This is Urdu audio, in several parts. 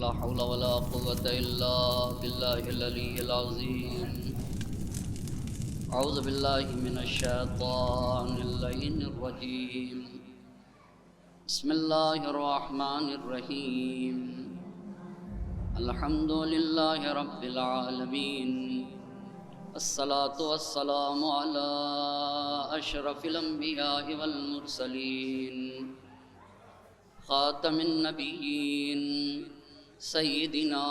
لا حول ولا قوة إلا بالله العلي العظيم. أعوذ بالله من الشيطان اللعين الرجيم. بسم الله الرحمن الرحيم. الحمد لله رب العالمين. الصلاة والسلام على أشرف الأنبياء والمرسلين خاتم النبيين سيدنا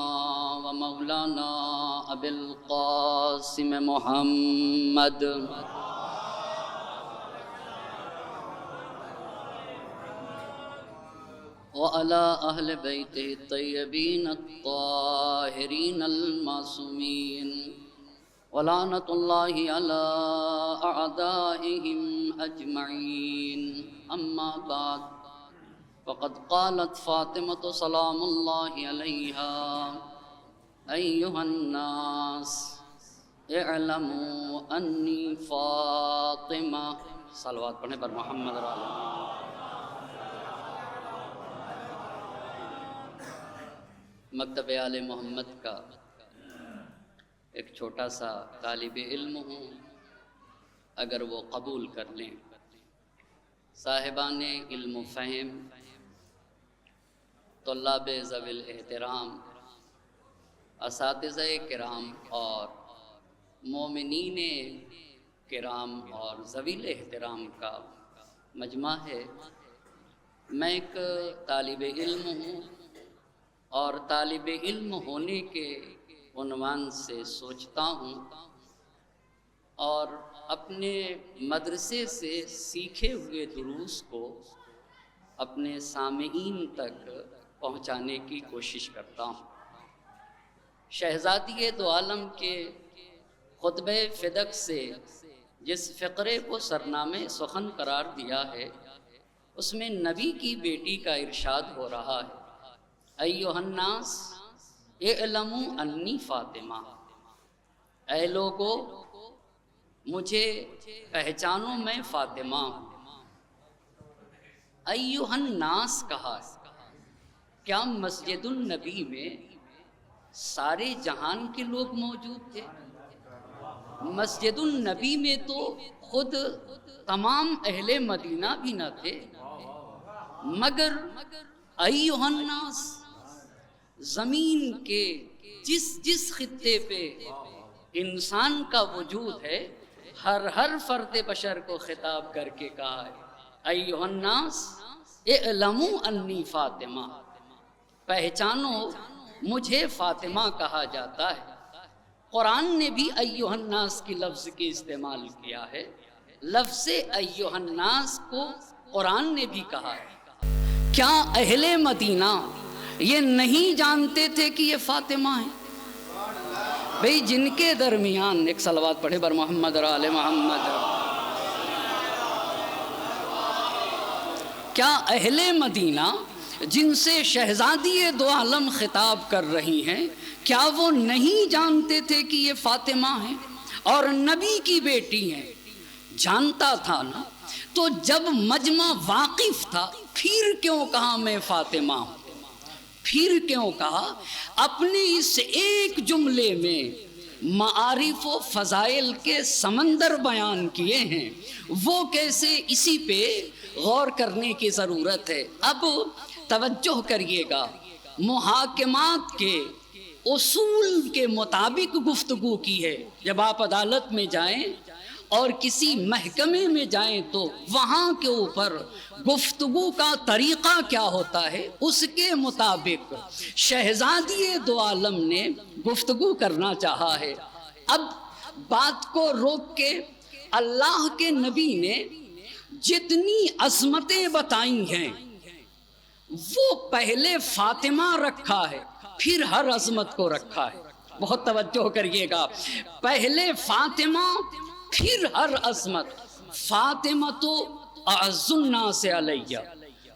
ومولانا أبي القاسم محمد وعلى أهل بيته الطيبين الطاهرين المعصومين ولعنة الله على أعدائهم أجمعين. أما بعد، فقد قالت فاطمة سلام الله عليها: أيها الناس اعلموا أني فاطمة. صلوات پڑھنے پر محمد رالہ. مکتب آل محمد کا ایک چھوٹا سا طالب علم ہوں، اگر وہ قبول کر لیں. صاحبان علم و فہم، طلاب ذوی الاحترام، اساتذہ کرام اور مومنین کرام اور ذوی الاحترام کا مجمع ہے. میں ایک طالب علم ہوں اور طالب علم ہونے کے عنوان سے سوچتا ہوں اور اپنے مدرسے سے سیکھے ہوئے دروس کو اپنے سامعین تک پہنچانے کی کوشش کرتا ہوں. شہزادی دو عالم کے خطبہ فدق سے جس فقرے کو سرنامہ سخن قرار دیا ہے، اس میں نبی کی بیٹی کا ارشاد ہو رہا ہے: ایھا الناس اعلموا انی فاطمہ. اے لوگو، مجھے پہچانو، میں فاطمہ ہوں. ایھا الناس کہا ہے. کیا مسجد النبی میں سارے جہان کے لوگ موجود تھے؟ مسجد النبی میں تو خود تمام اہل مدینہ بھی نہ تھے، مگر ایھا الناس، زمین کے جس خطے پہ انسان کا وجود ہے، ہر فرد بشر کو خطاب کر کے کہا ہے: ایھا الناس اعلموا انی فاطمہ. پہچانو، مجھے فاطمہ کہا جاتا ہے. قرآن نے بھی ایھا الناس کی لفظ کی استعمال کیا ہے. لفظ ایھا الناس کو قرآن نے بھی کہا ہے. کیا اہل مدینہ یہ نہیں جانتے تھے کہ یہ فاطمہ ہیں؟ بھئی جن کے درمیان، ایک صلوات پڑھے بر محمد اور آل محمد. کیا اہل مدینہ جن سے شہزادی دو عالم خطاب کر رہی ہیں، کیا وہ نہیں جانتے تھے کہ یہ فاطمہ ہیں اور نبی کی بیٹی ہیں؟ جانتا تھا نا، تو جب مجمع واقف تھا، پھر کیوں کہا میں فاطمہ ہوں؟ پھر کیوں کہا؟ اپنے اس ایک جملے میں معارف و فضائل کے سمندر بیان کیے ہیں. وہ کیسے، اسی پہ غور کرنے کی ضرورت ہے. اب توجہ کریے گا، محاکمات کے اصول کے مطابق گفتگو کی ہے. جب آپ عدالت میں جائیں اور کسی محکمے میں جائیں تو وہاں کے اوپر گفتگو کا طریقہ کیا ہوتا ہے، اس کے مطابق شہزادی دو عالم نے گفتگو کرنا چاہا ہے. اب بات کو روک کے اللہ کے نبی نے جتنی عظمتیں بتائی ہیں، وہ پہلے فاطمہ رکھا ہے، پھر ہر عظمت کو رکھا ہے. بہت توجہ کریے گا، پہلے فاطمہ پھر ہر عظمت. فاطمہ تو اعز الناس علیہ،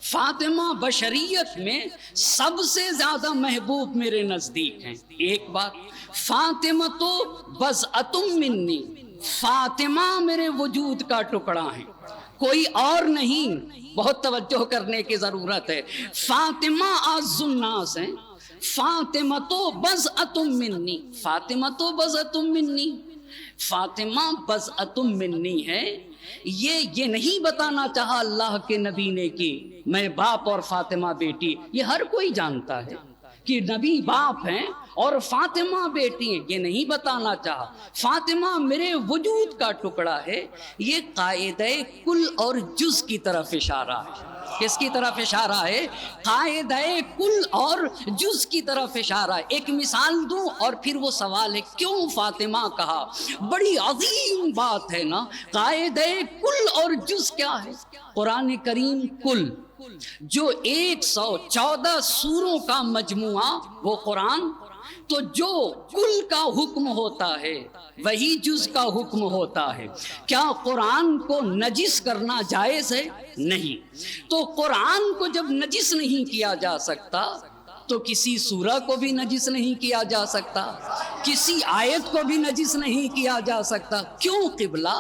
فاطمہ بشریت میں سب سے زیادہ محبوب میرے نزدیک ہیں. ایک بات، فاطمہ تو بضعۃ منی، فاطمہ میرے وجود کا ٹکڑا ہے، کوئی اور نہیں. بہت توجہ کرنے کی ضرورت ہے. فاطمہ اعز الناس ہیں، فاطمہ تو بضعۃ منی، فاطمہ تو بضعۃ منی، فاطمہ بضعۃ منی ہے، یہ نہیں بتانا چاہا اللہ کے نبی نے کہ میں باپ اور فاطمہ بیٹی، یہ ہر کوئی جانتا ہے کہ نبی باپ ہیں اور فاطمہ بیٹی ہیں، یہ نہیں بتانا چاہا فاطمہ میرے وجود کا ٹکڑا ہے، یہ قاعدہ کل اور جز کی طرف اشارہ ہے۔ کس کی طرف اشارہ ہے؟ قاعدہ کل اور جز کی طرف اشارہ ہے۔ ایک مثال دوں اور پھر وہ سوال ہے کیوں فاطمہ کہا، بڑی عظیم بات ہے نا۔ قاعدہ کل اور جز کیا ہے؟ قرآن کریم کل جو 114 سوروں کا مجموعہ وہ قرآن، تو جو کل کا حکم ہوتا ہے وہی جز کا حکم ہوتا ہے۔ کیا قرآن کو نجس کرنا جائز ہے؟ نہیں۔ تو قرآن کو جب نجس نہیں کیا جا سکتا تو کسی سورہ کو بھی نجس نہیں کیا جا سکتا، کسی آیت کو بھی نجس نہیں کیا جا سکتا۔ کیوں قبلہ؟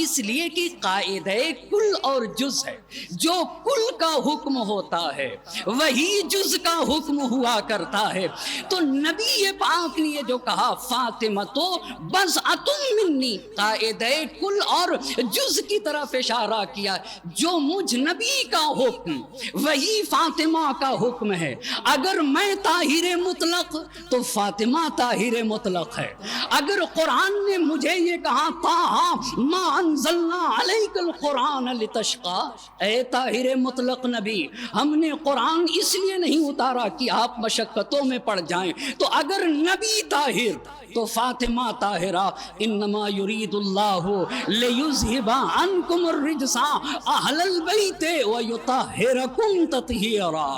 اس لیے کہ قاعدہ کل اور جز ہے، جو کل کا حکم ہوتا ہے وہی جز کا حکم ہوا کرتا ہے۔ تو نبی پاک نے یہ جو کہا فاطمہ تو بضعۃ منی، قاعدہ کل اور جز کی طرف اشارہ کیا، جو مجھ نبی کا حکم وہی فاطمہ کا حکم ہے۔ اگر میں طاہر مطلق تو فاطمہ طاہر مطلق ہے۔ اگر قرآن نے مجھے یہ کہا طٰہٰ ما انزلنا علیک القرآن لتشقیٰ، اے طاہر مطلق نبی ہم نے قرآن اس لیے نہیں اتارا کہ آپ مشقتوں میں پڑ جائیں، تو اگر نبی طاہر تو فاطمہ طاہرہ۔ انما یرید اللہ لیذھب عنکم الرجس اہل البیت ویطہرکم تطہیرا۔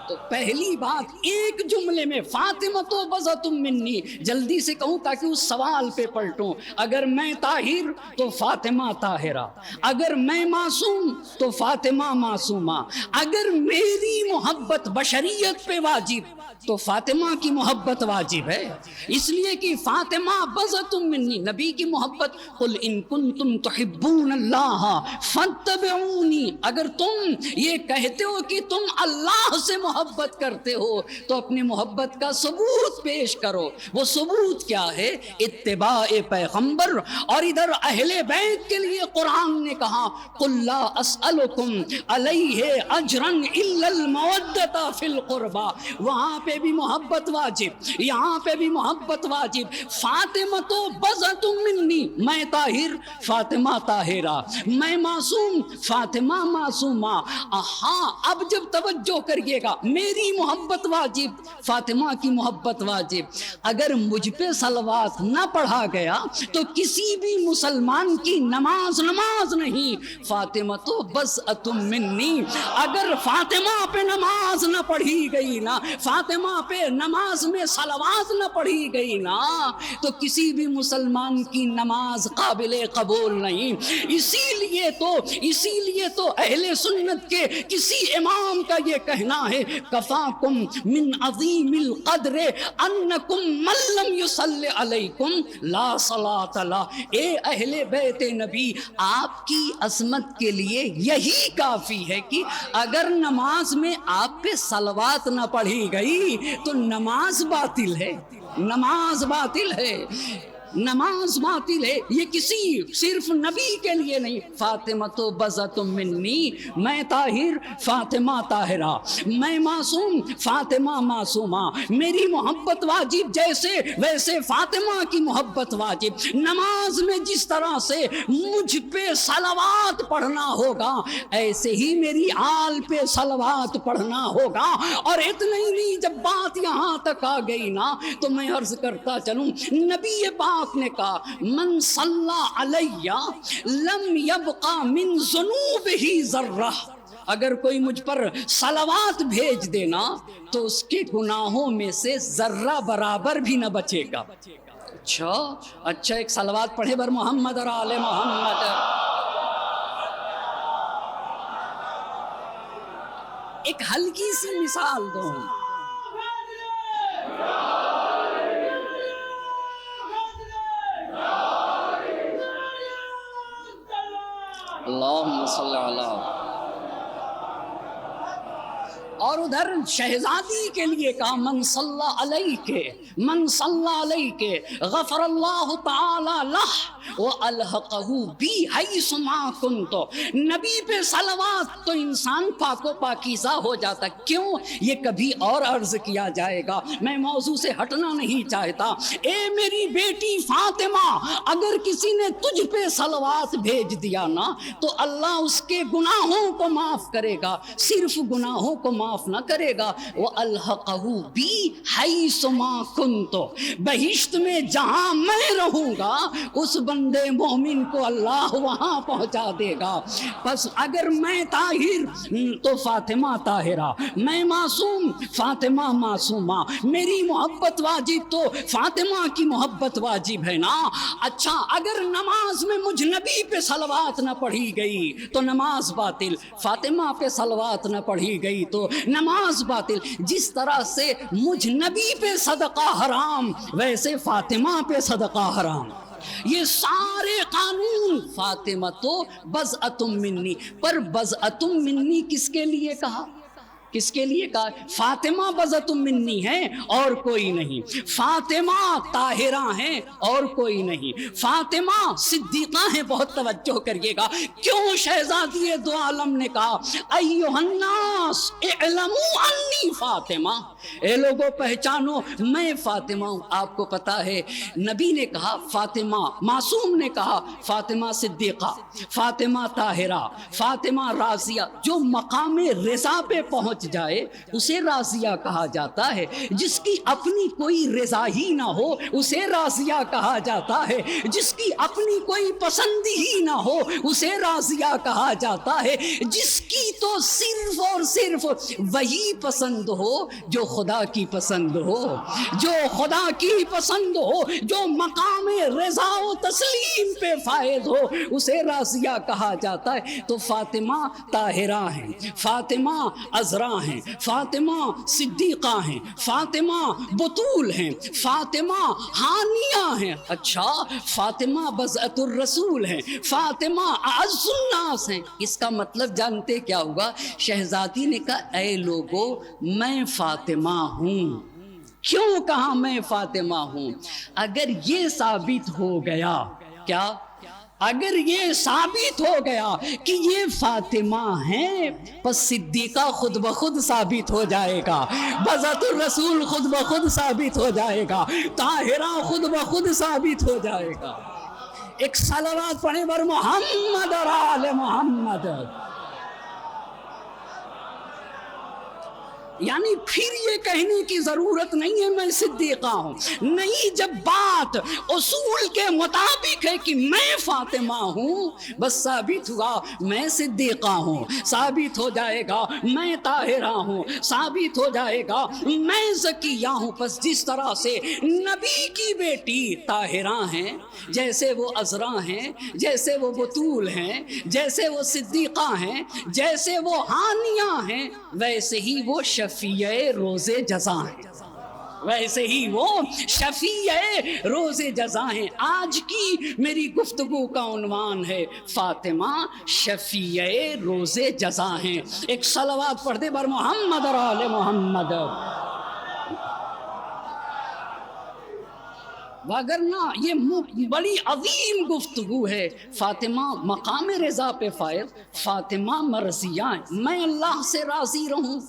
تو پہلی بات ایک جملے میں فاطمہ تو بضعۃ منی، جلدی سے کہوں تاکہ اس سوال پہ پلٹوں۔ اگر میں طاہر تو فاطمہ طاہرہ، اگر میں معصوم تو فاطمہ معصومہ، اگر میری محبت بشریت پہ واجب تو فاطمہ کی محبت واجب ہے، اس لیے کہ فاطمہ بضعۃ منی، نبی کی محبت۔ قل ان کنتم تحبون اللہ فاتبعونی، اگر تم یہ کہتے ہو کہ تم اللہ سے محبت کرتے ہو تو اپنی محبت کا ثبوت پیش کرو۔ وہ ثبوت کیا ہے؟ اتباع پیغمبر۔ اور ادھر اہل بیت کے لیے قرآن نے کہا قل لا اسألکم علیہ اجرا الا المودۃ فی القربى، وہاں پہ بھی محبت واجب، یہاں پہ بھی محبت واجب۔ فاطمہ تو بضعۃ منی، میں طاہر فاطمہ طاہرہ، میں معصوم فاطمہ معصومہ۔ ہاں اب جب توجہ کریے گا، میری محبت واجب فاطمہ کی محبت واجب۔ اگر مجھ پہ صلوات نہ پڑھا گیا تو کسی بھی مسلمان کی نماز نہیں۔ فاطمہ تو بضعۃ منی، اگر فاطمہ پہ نماز نہ پڑھی گئی نا، فاطمہ پہ نماز میں صلوات نہ پڑھی گئی نا، تو کسی بھی مسلمان کی نماز قابل قبول نہیں۔ اسی لیے تو اہل سنت کے کسی امام کا یہ کہنا ہے کفاکم من عظیم القدر انکم من لم یصلی علیکم لا صلاۃ لہ۔ اے اہل بیت نبی، آپ کی عظمت کے لیے یہی کافی ہے کہ اگر نماز میں آپ پہ صلوات نہ پڑھی گئی تو نماز باطل ہے، نماز باطل ہے، نماز باطل ہے۔ یہ کسی صرف نبی کے لیے نہیں۔ فاطمہ تو بضعۃ منی، میں طاہر فاطمہ طاہرہ، میں معصوم فاطمہ معصومہ، میری محبت واجب جیسے ویسے فاطمہ کی محبت واجب۔ نماز میں جس طرح سے مجھ پہ صلوات پڑھنا ہوگا ایسے ہی میری آل پہ صلوات پڑھنا ہوگا۔ اور اتنا ہی نہیں، جب بات یہاں تک آ گئی نا تو میں عرض کرتا چلوں، نبی پاک نے کہا من صلی علی لم یبقى من ذنوبہ ذرہ، اگر کوئی مجھ پر صلوات بھیج دینا تو اس کے گناہوں میں سے ذرہ برابر بھی نہ بچے گا۔ اچھا ایک صلوات پڑھے بر محمد اور آل محمد۔ ایک ہلکی سی مثال دوں، اللہم صلی علی اور ادھر شہزادی کے لیے کہا من صلی علیہ غفر اللہ تعالی لہ وَأَلْحَقَهُ بِي حَيْثُ مَا كُنْتُ. نبی پہ صلوات تو انسان پاک و پاکیزہ ہو جاتا. کیوں؟ یہ کبھی اور عرض کیا جائے گا، میں موضوع سے ہٹنا نہیں چاہتا. اے میری بیٹی فاطمہ، اگر کسی نے تجھ پہ صلوات بھیج دیا نا تو اللہ اس کے گناہوں کو معاف کرے گا، صرف گناہوں کو معاف نہ کرے گا. وَأَلْحَقَهُ بِي حَيْثُ مَا كُنْتُ. بہشت میں جہاں میں رہوں گا اس بندے مومن کو اللہ وہاں پہنچا دے گا. پس اگر میں طاہر تو فاطمہ طاہرہ، میں معصوم فاطمہ معصومہ، میری محبت واجب تو فاطمہ کی محبت واجب ہے نا. اچھا اگر نماز میں مجھ نبی پہ صلوات نہ پڑھی گئی تو نماز باطل، فاطمہ پہ صلوات نہ پڑھی گئی تو نماز باطل. جس طرح سے مجھ نبی پہ صدقہ حرام ویسے فاطمہ پہ صدقہ حرام. یہ سارے قانون فاطمہ تو بضعۃ منی. پر بضعۃ منی کس کے لیے کہا؟ کس کے لیے کہا؟ فاطمہ بضعۃ منی ہے اور کوئی نہیں، فاطمہ طاہرہ ہیں اور کوئی نہیں، فاطمہ صدیقہ ہیں. بہت توجہ کریے گا کیوں شہزادی دو عالم نے کہا ایھا الناس اعلموا انی فاطمہ. اے لوگوں پہچانو میں فاطمہ ہوں. آپ کو پتا ہے نبی نے کہا فاطمہ، معصوم نے کہا فاطمہ صدیقہ، فاطمہ طاہرہ، فاطمہ راضیہ. جو مقام رضا پہ پہنچ جائے اسے راضیہ کہا جاتا ہے. جس کی اپنی کوئی رضا ہی نہ ہو اسے راضیہ کہا جاتا ہے. جس کی اپنی کوئی پسند ہی نہ ہو اسے راضیہ کہا جاتا ہے. جس کی تو صرف اور صرف وہی پسند ہو جو خدا کی پسند ہو، جو خدا کی پسند ہو، جو مقام رضا و تسلیم پہ فائز ہو اسے راضیہ کہا جاتا ہے. تو فاطمہ طاہرہ ہیں، فاطمہ عذرا ہیں، فاطمہ صدیقہ ہیں، فاطمہ بطول ہیں، فاطمہ ہانیہ ہیں. اچھا فاطمہ بضعۃ الرسول ہیں، فاطمہ اعز الناس ہیں. اس کا مطلب جانتے کیا ہوگا؟ شہزادی نے کہا اے لوگو میں فاطمہ ہوں. کیوں کہا میں فاطمہ ہوں؟ اگر یہ ثابت ہو گیا، کیا؟ اگر یہ ثابت ہو گیا کہ یہ فاطمہ ہیں پس صدیقہ خود بخود ثابت ہو جائے گا، بضعۃ الرسول خود بخود ثابت ہو جائے گا، طاہرہ خود بخود ثابت ہو جائے گا. ایک صلوات پڑھیں بر محمد اور آل محمد. یعنی پھر یہ کہنے کی ضرورت نہیں ہے میں صدیقہ ہوں. نہیں، جب بات اصول کے مطابق ہے کہ میں فاطمہ ہوں بس ثابت ہوا میں صدیقہ ہوں، ثابت ہو جائے گا میں طاہرہ ہوں، ثابت ہو جائے گا میں زکیہ ہوں. پس جس طرح سے نبی کی بیٹی طاہرہ ہیں، جیسے وہ عذرا ہیں، جیسے وہ بطول ہیں، جیسے وہ صدیقہ ہیں، جیسے وہ ہانیہ ہیں، ویسے ہی وہ شفیع روز جزا ہیں، ویسے ہی وہ شفیع روز جزا ہیں. آج کی میری گفتگو کا عنوان ہے فاطمہ شفیع روز جزا ہیں. ایک صلوات پڑھ دے بر محمد اور آل محمد. وگرنہ یہ بڑی عظیم گفتگو ہے. فاطمہ مقام رضا پہ فائز، فاطمہ مرضیہ، میں اللہ سے راضی رہوں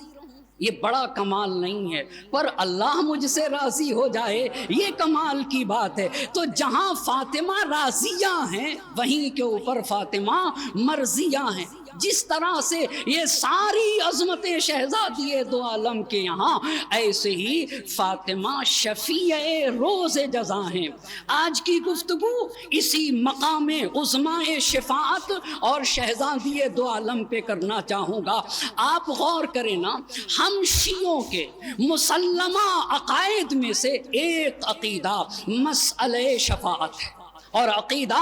یہ بڑا کمال نہیں ہے، پر اللہ مجھ سے راضی ہو جائے یہ کمال کی بات ہے. تو جہاں فاطمہ راضیہ ہیں وہیں کے اوپر فاطمہ مرضیہ ہیں. جس طرح سے یہ ساری عظمت شہزادی دو عالم کے یہاں، ایسے ہی فاطمہ شفیع روز جزا ہیں. آج کی گفتگو اسی مقام عظماء شفاعت اور شہزادی دو عالم پہ کرنا چاہوں گا. آپ غور کریں نا، ہم شیعوں کے مسلمہ عقائد میں سے ایک عقیدہ مسئلہ شفاعت ہے، اور عقیدہ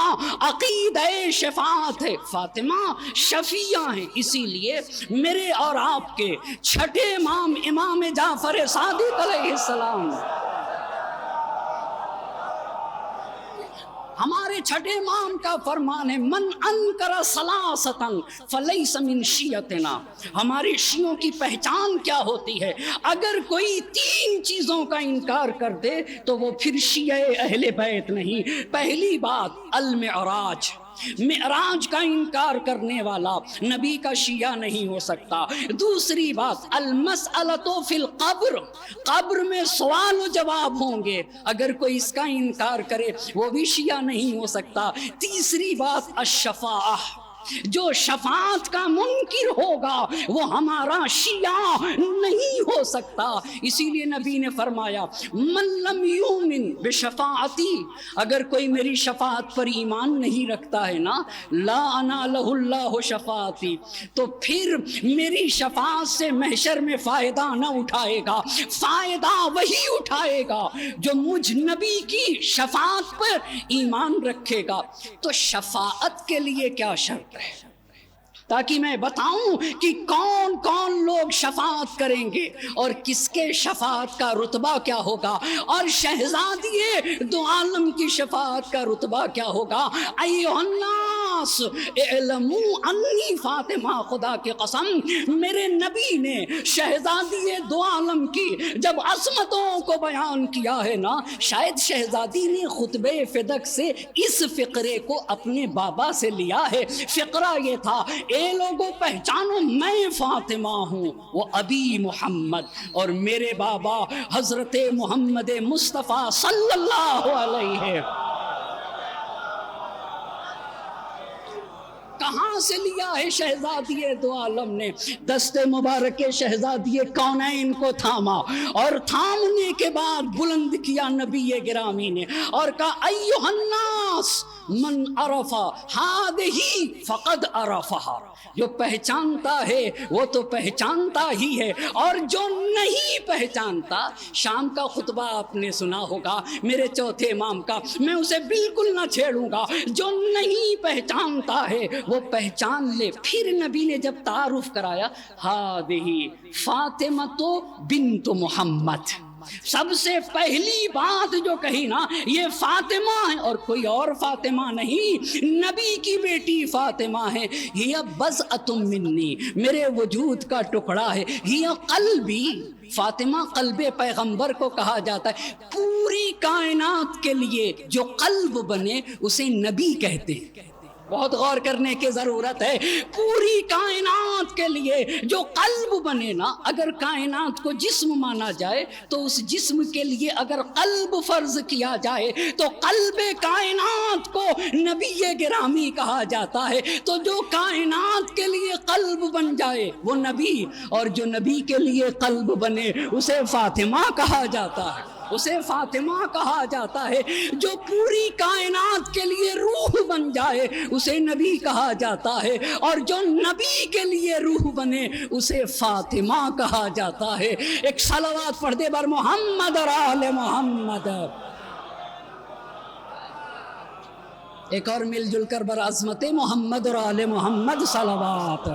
شفاعت ہے. فاطمہ شفیع ہیں. اسی لیے میرے اور آپ کے چھٹے امام، امام جعفر صادق علیہ السلام، ہمارے چھٹے امام کا فرمان ہے من انکر ثلاثتن فلیس من شیعتنا. ہماری شیعوں کی پہچان کیا ہوتی ہے؟ اگر کوئی 3 چیزوں کا انکار کر دے تو وہ پھر شیعہ اہل بیت نہیں. پہلی بات المعراج، معراج کا انکار کرنے والا نبی کا شیعہ نہیں ہو سکتا. دوسری بات المسئلۃ فی القبر، قبر میں سوال و جواب ہوں گے، اگر کوئی اس کا انکار کرے وہ بھی شیعہ نہیں ہو سکتا. تیسری بات الشفاعہ، جو شفاعت کا منکر ہوگا وہ ہمارا شیعہ نہیں ہو سکتا. اسی لیے نبی نے فرمایا من لم یؤمن بشفاعتی، اگر کوئی میری شفاعت پر ایمان نہیں رکھتا ہے نا، لا انالہ اللہ شفاعتی، تو پھر میری شفاعت سے محشر میں فائدہ نہ اٹھائے گا. فائدہ وہی اٹھائے گا جو مجھ نبی کی شفاعت پر ایمان رکھے گا. تو شفاعت کے لیے کیا شرط ہے، تاکہ میں بتاؤں کہ کون کون لوگ شفاعت کریں گے اور کس کے شفاعت کا رتبہ کیا ہوگا، اور شہزادی دو عالم کی شفاعت کا رتبہ کیا ہوگا. ایھا الناس اعلموا انی فاطمہ، خدا کی قسم میرے نبی نے شہزادی دو عالم کی جب عظمتوں کو بیان کیا ہے نا، شاید شہزادی نے خطبہ فدق سے اس فقرے کو اپنے بابا سے لیا ہے. فقرہ یہ تھا، اے لوگوں پہچانو میں فاطمہ ہوں، وہ ابی محمد، اور میرے بابا حضرت محمد مصطفیٰ صلی اللہ علیہ. کہاں سے لیا ہے شہزادی دو عالم نے؟ دست مبارک شہزادی کونین کو تھاما، اور تھامنے کے بعد بلند کیا نبی گرامی نے اور کہا ایھا الناس من عرف ہذہ فقد عرفہا، جو پہچانتا ہے وہ تو پہچانتا ہی ہے، اور جو نہیں پہچانتا، شام کا خطبہ آپ نے سنا ہوگا میرے چوتھے امام کا، میں اسے بالکل نہ چھیڑوں گا، جو نہیں پہچانتا ہے وہ پہچان لے. پھر نبی نے جب تعارف کرایا ہذہ فاطمہ بنت محمد، سب سے پہلی بات جو کہی نا یہ فاطمہ ہے اور کوئی اور فاطمہ نہیں، نبی کی بیٹی فاطمہ ہے. یہ بضعۃ منی، میرے وجود کا ٹکڑا ہے. یہ قلبی، فاطمہ قلب پیغمبر کو کہا جاتا ہے. پوری کائنات کے لیے جو قلب بنے اسے نبی کہتے ہیں. بہت غور کرنے کی ضرورت ہے. پوری کائنات کے لیے جو قلب بنے نا، اگر کائنات کو جسم مانا جائے تو اس جسم کے لیے اگر قلب فرض کیا جائے تو قلب کائنات کو نبی گرامی کہا جاتا ہے. تو جو کائنات کے لیے قلب بن جائے وہ نبی، اور جو نبی کے لیے قلب بنے اسے فاطمہ کہا جاتا ہے، اسے فاطمہ کہا جاتا ہے. جو پوری کائنات کے لیے روح بن جائے اسے نبی کہا جاتا ہے، اور جو نبی کے لیے روح بنے اسے فاطمہ کہا جاتا ہے. ایک صلوات پڑھ دے بر محمد اور آل محمد. ایک اور مل جل کر بر عظمت محمد اور آل محمد صلوات.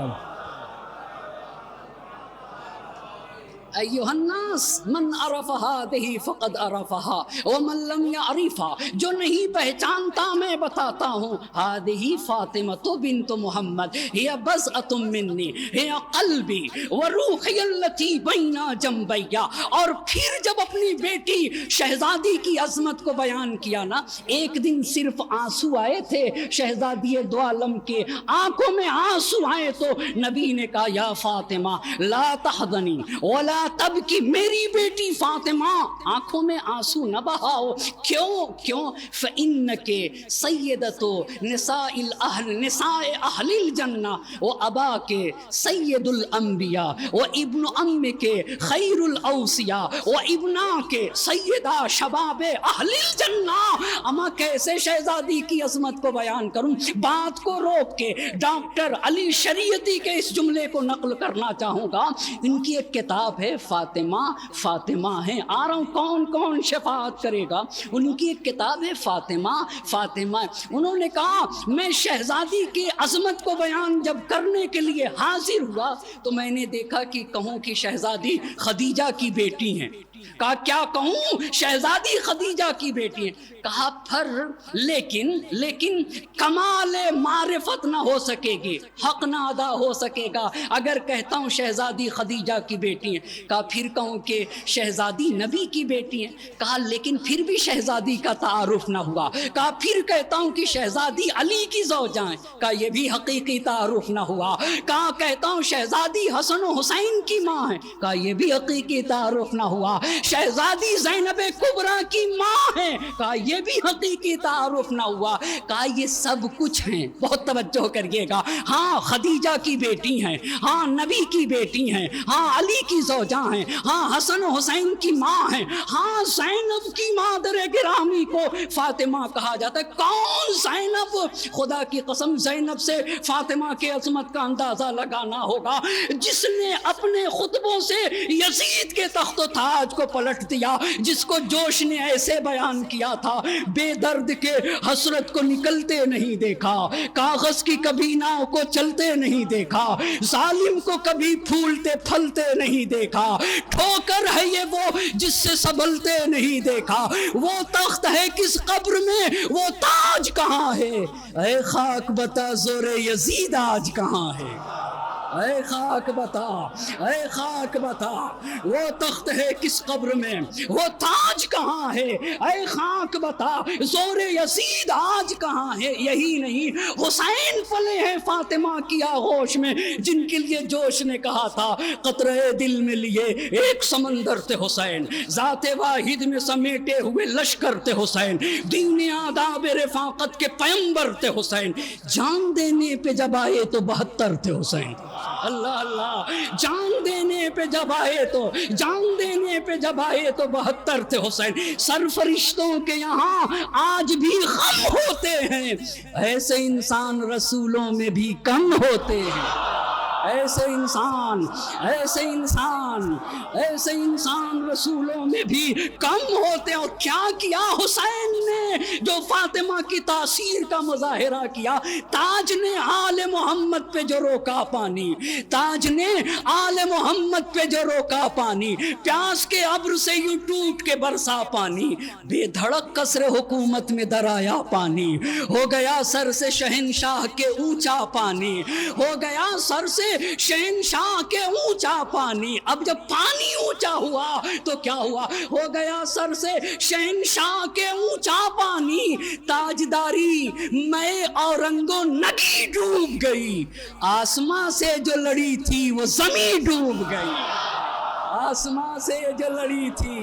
ایھا الناس من عرف ہذہ فقد عرفہا ومن لم یعرفھا، جو نہیں پہچانتا میں بتاتا ہوں، ہذہ فاطمہ بنت محمد ہی بضعۃ منی ہی قلبی وروحی التی بین جنبی. اور پھر جب اپنی بیٹی شہزادی کی عظمت کو بیان کیا نا، ایک دن صرف آنسو آئے تھے شہزادی دو عالم کے، آنکھوں میں آنسو آئے تو نبی نے کہا یا فاطمہ لا تحزنی ولا تب کی، میری بیٹی فاطمہ آنکھوں میں آنسو نہ بہاؤ. کیوں؟ فَإِنَّكَ سَيِّدَةُ نساء اہل الجنہ وَأَبَاكَ سَيِّدُ الْأَنبِيَاء وَإِبْنُ أَمِّكَ خَيْرُ الْأَوْصِيَاء وَإِبْنَاكَ سَيِّدَا شَبَابِ اہل الجنہ. اما کیسے شہزادی کی عظمت کو بیان کروں؟ بات کو روک کے ڈاکٹر علی شریعتی کے اس جملے کو نقل کرنا چاہوں گا. ان کی ایک کتاب ہے فاطمہ ہے. آ رہا ہوں کون کون شفاعت کرے گا. ان کی ایک کتاب ہے فاطمہ. انہوں نے کہا میں شہزادی کی عظمت کو بیان جب کرنے کے لیے حاضر ہوا تو میں نے دیکھا کہ کہوں کہ شہزادی خدیجہ کی بیٹی ہیں. کہا کیا کہوں شہزادی خدیجہ کی بیٹی ہیں. کہا پھر لیکن کمال معرفت نہ ہو سکے گی، حق نہ ادا ہو سکے گا اگر کہتا ہوں شہزادی خدیجہ کی بیٹی ہیں. کہا پھر کہوں کہ شہزادی نبی کی بیٹی ہیں. کہا لیکن پھر بھی شہزادی کا تعارف نہ ہوا. کہا پھر کہتا ہوں کہ شہزادی علی کی زوجہ ہیں. کہا یہ بھی حقیقی تعارف نہ ہوا. کہا کہتا ہوں شہزادی حسن و حسین کی ماں ہیں. کہا یہ بھی حقیقی تعارف نہ ہوا. شہزادی زینب کبریٰ کی ماں ہیں. کہا یہ بھی حقیقی تعارف نہ ہوا. کہا یہ سب کچھ ہیں، بہت توجہ کریے گا. ہاں خدیجہ کی بیٹی ہیں، ہاں نبی کی بیٹی ہیں، ہاں علی کی زوجہ ہیں، ہاں حسن و حسین کی ماں ہیں، ہاں زینب کی مادر گرامی کو فاطمہ کہا جاتا ہے. کون زینب؟ خدا کی قسم زینب سے فاطمہ کے عظمت کا اندازہ لگانا ہوگا جس نے اپنے خطبوں سے یزید کے تخت و تاج کو پلٹ دیا، جس کو جوش نے ایسے بیان کیا تھا بے درد کے حسرت کو نکلتے نہیں دیکھا، کاغذ کی کبھی ناؤ کو چلتے نہیں دیکھا، ظالم کو کبھی پھولتے پھلتے نہیں دیکھا، ٹھوکر ہے یہ وہ جس سے سنبھلتے نہیں دیکھا، وہ تخت ہے کس قبر میں، وہ تاج کہاں ہے، اے خاک بتا زور یزید آج کہاں ہے. اے خاک بتا، اے خاک بتا وہ تخت ہے کس قبر میں، وہ تاج کہاں ہے، اے خاک بتا زور یزید آج کہاں ہے. یہی نہیں حسین پلے ہیں فاطمہ کی آغوش میں جن کے لیے جوش نے کہا تھا قطرے دل میں لیے ایک سمندر تھے حسین، ذات واحد میں سمیٹے ہوئے لشکر تھے حسین، دین آداب رفاقت کے پیمبر تھے حسین، جان دینے پہ جب آئے تو 72 تھے حسین. اللہ اللہ، جان دینے پہ جب آئے تو 72 تھے حسین. سرفرشتوں کے یہاں آج بھی غم ہوتے ہیں، ایسے انسان رسولوں میں بھی کم ہوتے ہیں. ایسے انسان رسولوں میں بھی کم ہوتے ہیں. اور کیا کیا حسین نے جو فاطمہ کی تاثیر کا مظاہرہ کیا. تاج نے آل محمد پہ جو روکا پانی، تاج نے آل محمد پہ جو روکا پانی، پیاس کے ابر سے یوں ٹوٹ کے برسا پانی، بے دھڑک قصر حکومت میں درایا پانی، ہو گیا سر سے شہنشاہ کے اونچا پانی، ہو گیا سر سے شہنشاہ کے اونچا پانی. اب جب پانی اونچا ہوا تو کیا ہوا، ہو گیا سر سے شہنشاہ کے اونچا پانی، تاجداری میں اورنگو نگی ڈوب گئی، آسماں سے جو لڑی تھی وہ زمین ڈوب گئی. آسماں سے جو لڑی تھی،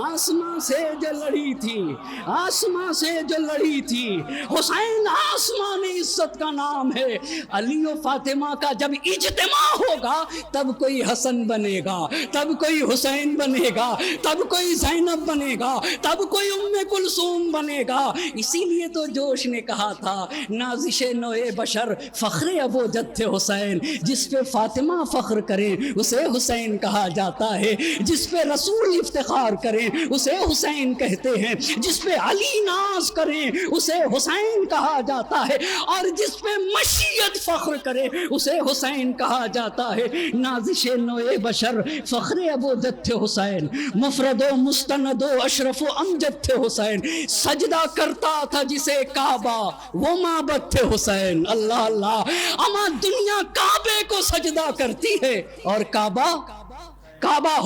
آسماں سے جو لڑی تھی، آسماں سے جو لڑی تھی. حسین آسمان عزت کا نام ہے. علی و فاطمہ کا جب اجتماع ہوگا تب کوئی حسن بنے گا، تب کوئی حسین بنے گا، تب کوئی زینب بنے گا، تب کوئی ام کلثوم بنے گا. اسی لیے تو جوش نے کہا تھا نازش نوع بشر فخر ابوجد تھے حسین. جس پہ فاطمہ فخر کریں اسے حسین کہا جاتا ہے، جس پہ رسول افتخار کریں اسے حسین کہتے ہیں، جس پہ علی ناز کریں اسے حسین کہا جاتا ہے، اور جس پہ مشیت فخر کرے اسے حسین کہا جاتا ہے. نازش نوع بشر فخر ابوجد تھے حسین، مفرد و مستند و اشرف و امجد تھے حسین. سجدہ کرتا تھا جسے کعبہ وہ معبد تھے حسین. اللہ اللہ، اما دنیا کعبے کو سجدہ کرتی ہے اور کعبہ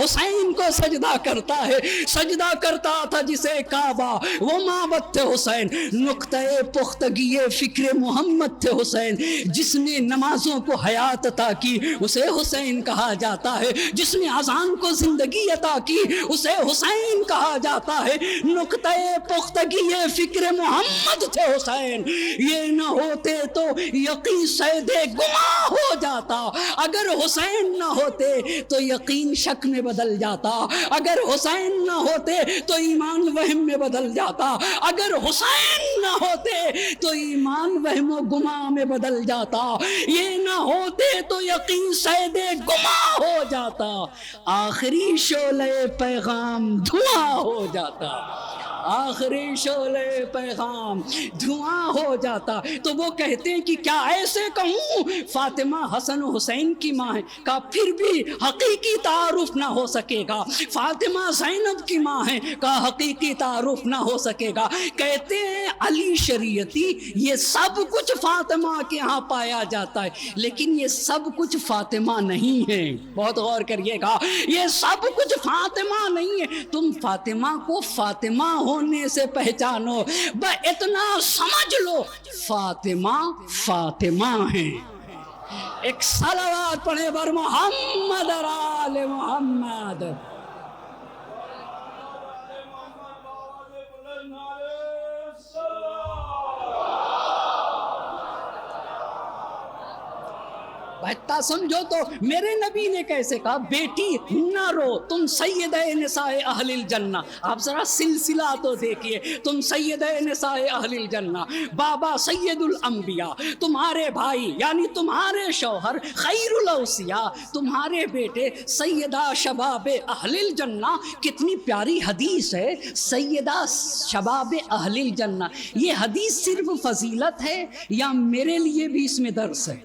حسین کو سجدہ کرتا ہے. سجدہ کرتا تھا جسے کعبہ وہ معبد تھے حسین. نقطۂ پختگی فکر محمد تھے حسین. جس نے نمازوں کو حیات عطا کی اسے حسین کہا جاتا ہے، جس نے اذان کو زندگی عطا کی اسے حسین کہا جاتا ہے. نقطۂ پختگی فکر محمد تھے حسین. یہ نہ ہوتے تو یقین سید گماں ہو جاتا، اگر حسین نہ ہوتے تو یقین شک میں بدل جاتا، اگر حسین نہ ہوتے تو ایمان وہم میں بدل جاتا، اگر حسین نہ ہوتے تو ایمان وہم و گماں میں بدل جاتا، یہ نہ ہوتے تو یقین سید گماں ہو جاتا، آخری شعلہ پیغام دھواں ہو جاتا. آخری شعلے پیغام دھواں ہو جاتا. تو وہ کہتے ہیں کہ کیا ایسے کہوں فاطمہ حسن و حسین کی ماں ہے؟ کہا پھر بھی حقیقی تعارف نہ ہو سکے گا. فاطمہ زینب کی ماں ہے؟ کہا حقیقی تعارف نہ ہو سکے گا. کہتے ہیں علی شریعتی یہ سب کچھ فاطمہ کے ہاں پایا جاتا ہے، لیکن یہ سب کچھ فاطمہ نہیں ہے. بہت غور کریے گا، یہ سب کچھ فاطمہ نہیں ہے. تم فاطمہ کو فاطمہ ہونے سے پہچانو، بس اتنا سمجھ لو فاطمہ فاطمہ ہے. ایک صلوات پڑھے بر محمد اور آل محمد. بہتا سمجھو تو میرے نبی نے کیسے کہا بیٹی نہ رو، تم سیدہ نساء اہل الجنہ. آپ ذرا سلسلہ تو دیکھیے، تم سیدہ نساء اہل الجنہ، بابا سید الانبیاء، تمہارے بھائی یعنی تمہارے شوہر خیر الاوصیاء، تمہارے بیٹے سیدہ شباب اہل الجنہ. کتنی پیاری حدیث ہے، سیدہ شباب اہل الجنہ. یہ حدیث صرف فضیلت ہے یا میرے لیے بھی اس میں درس ہے؟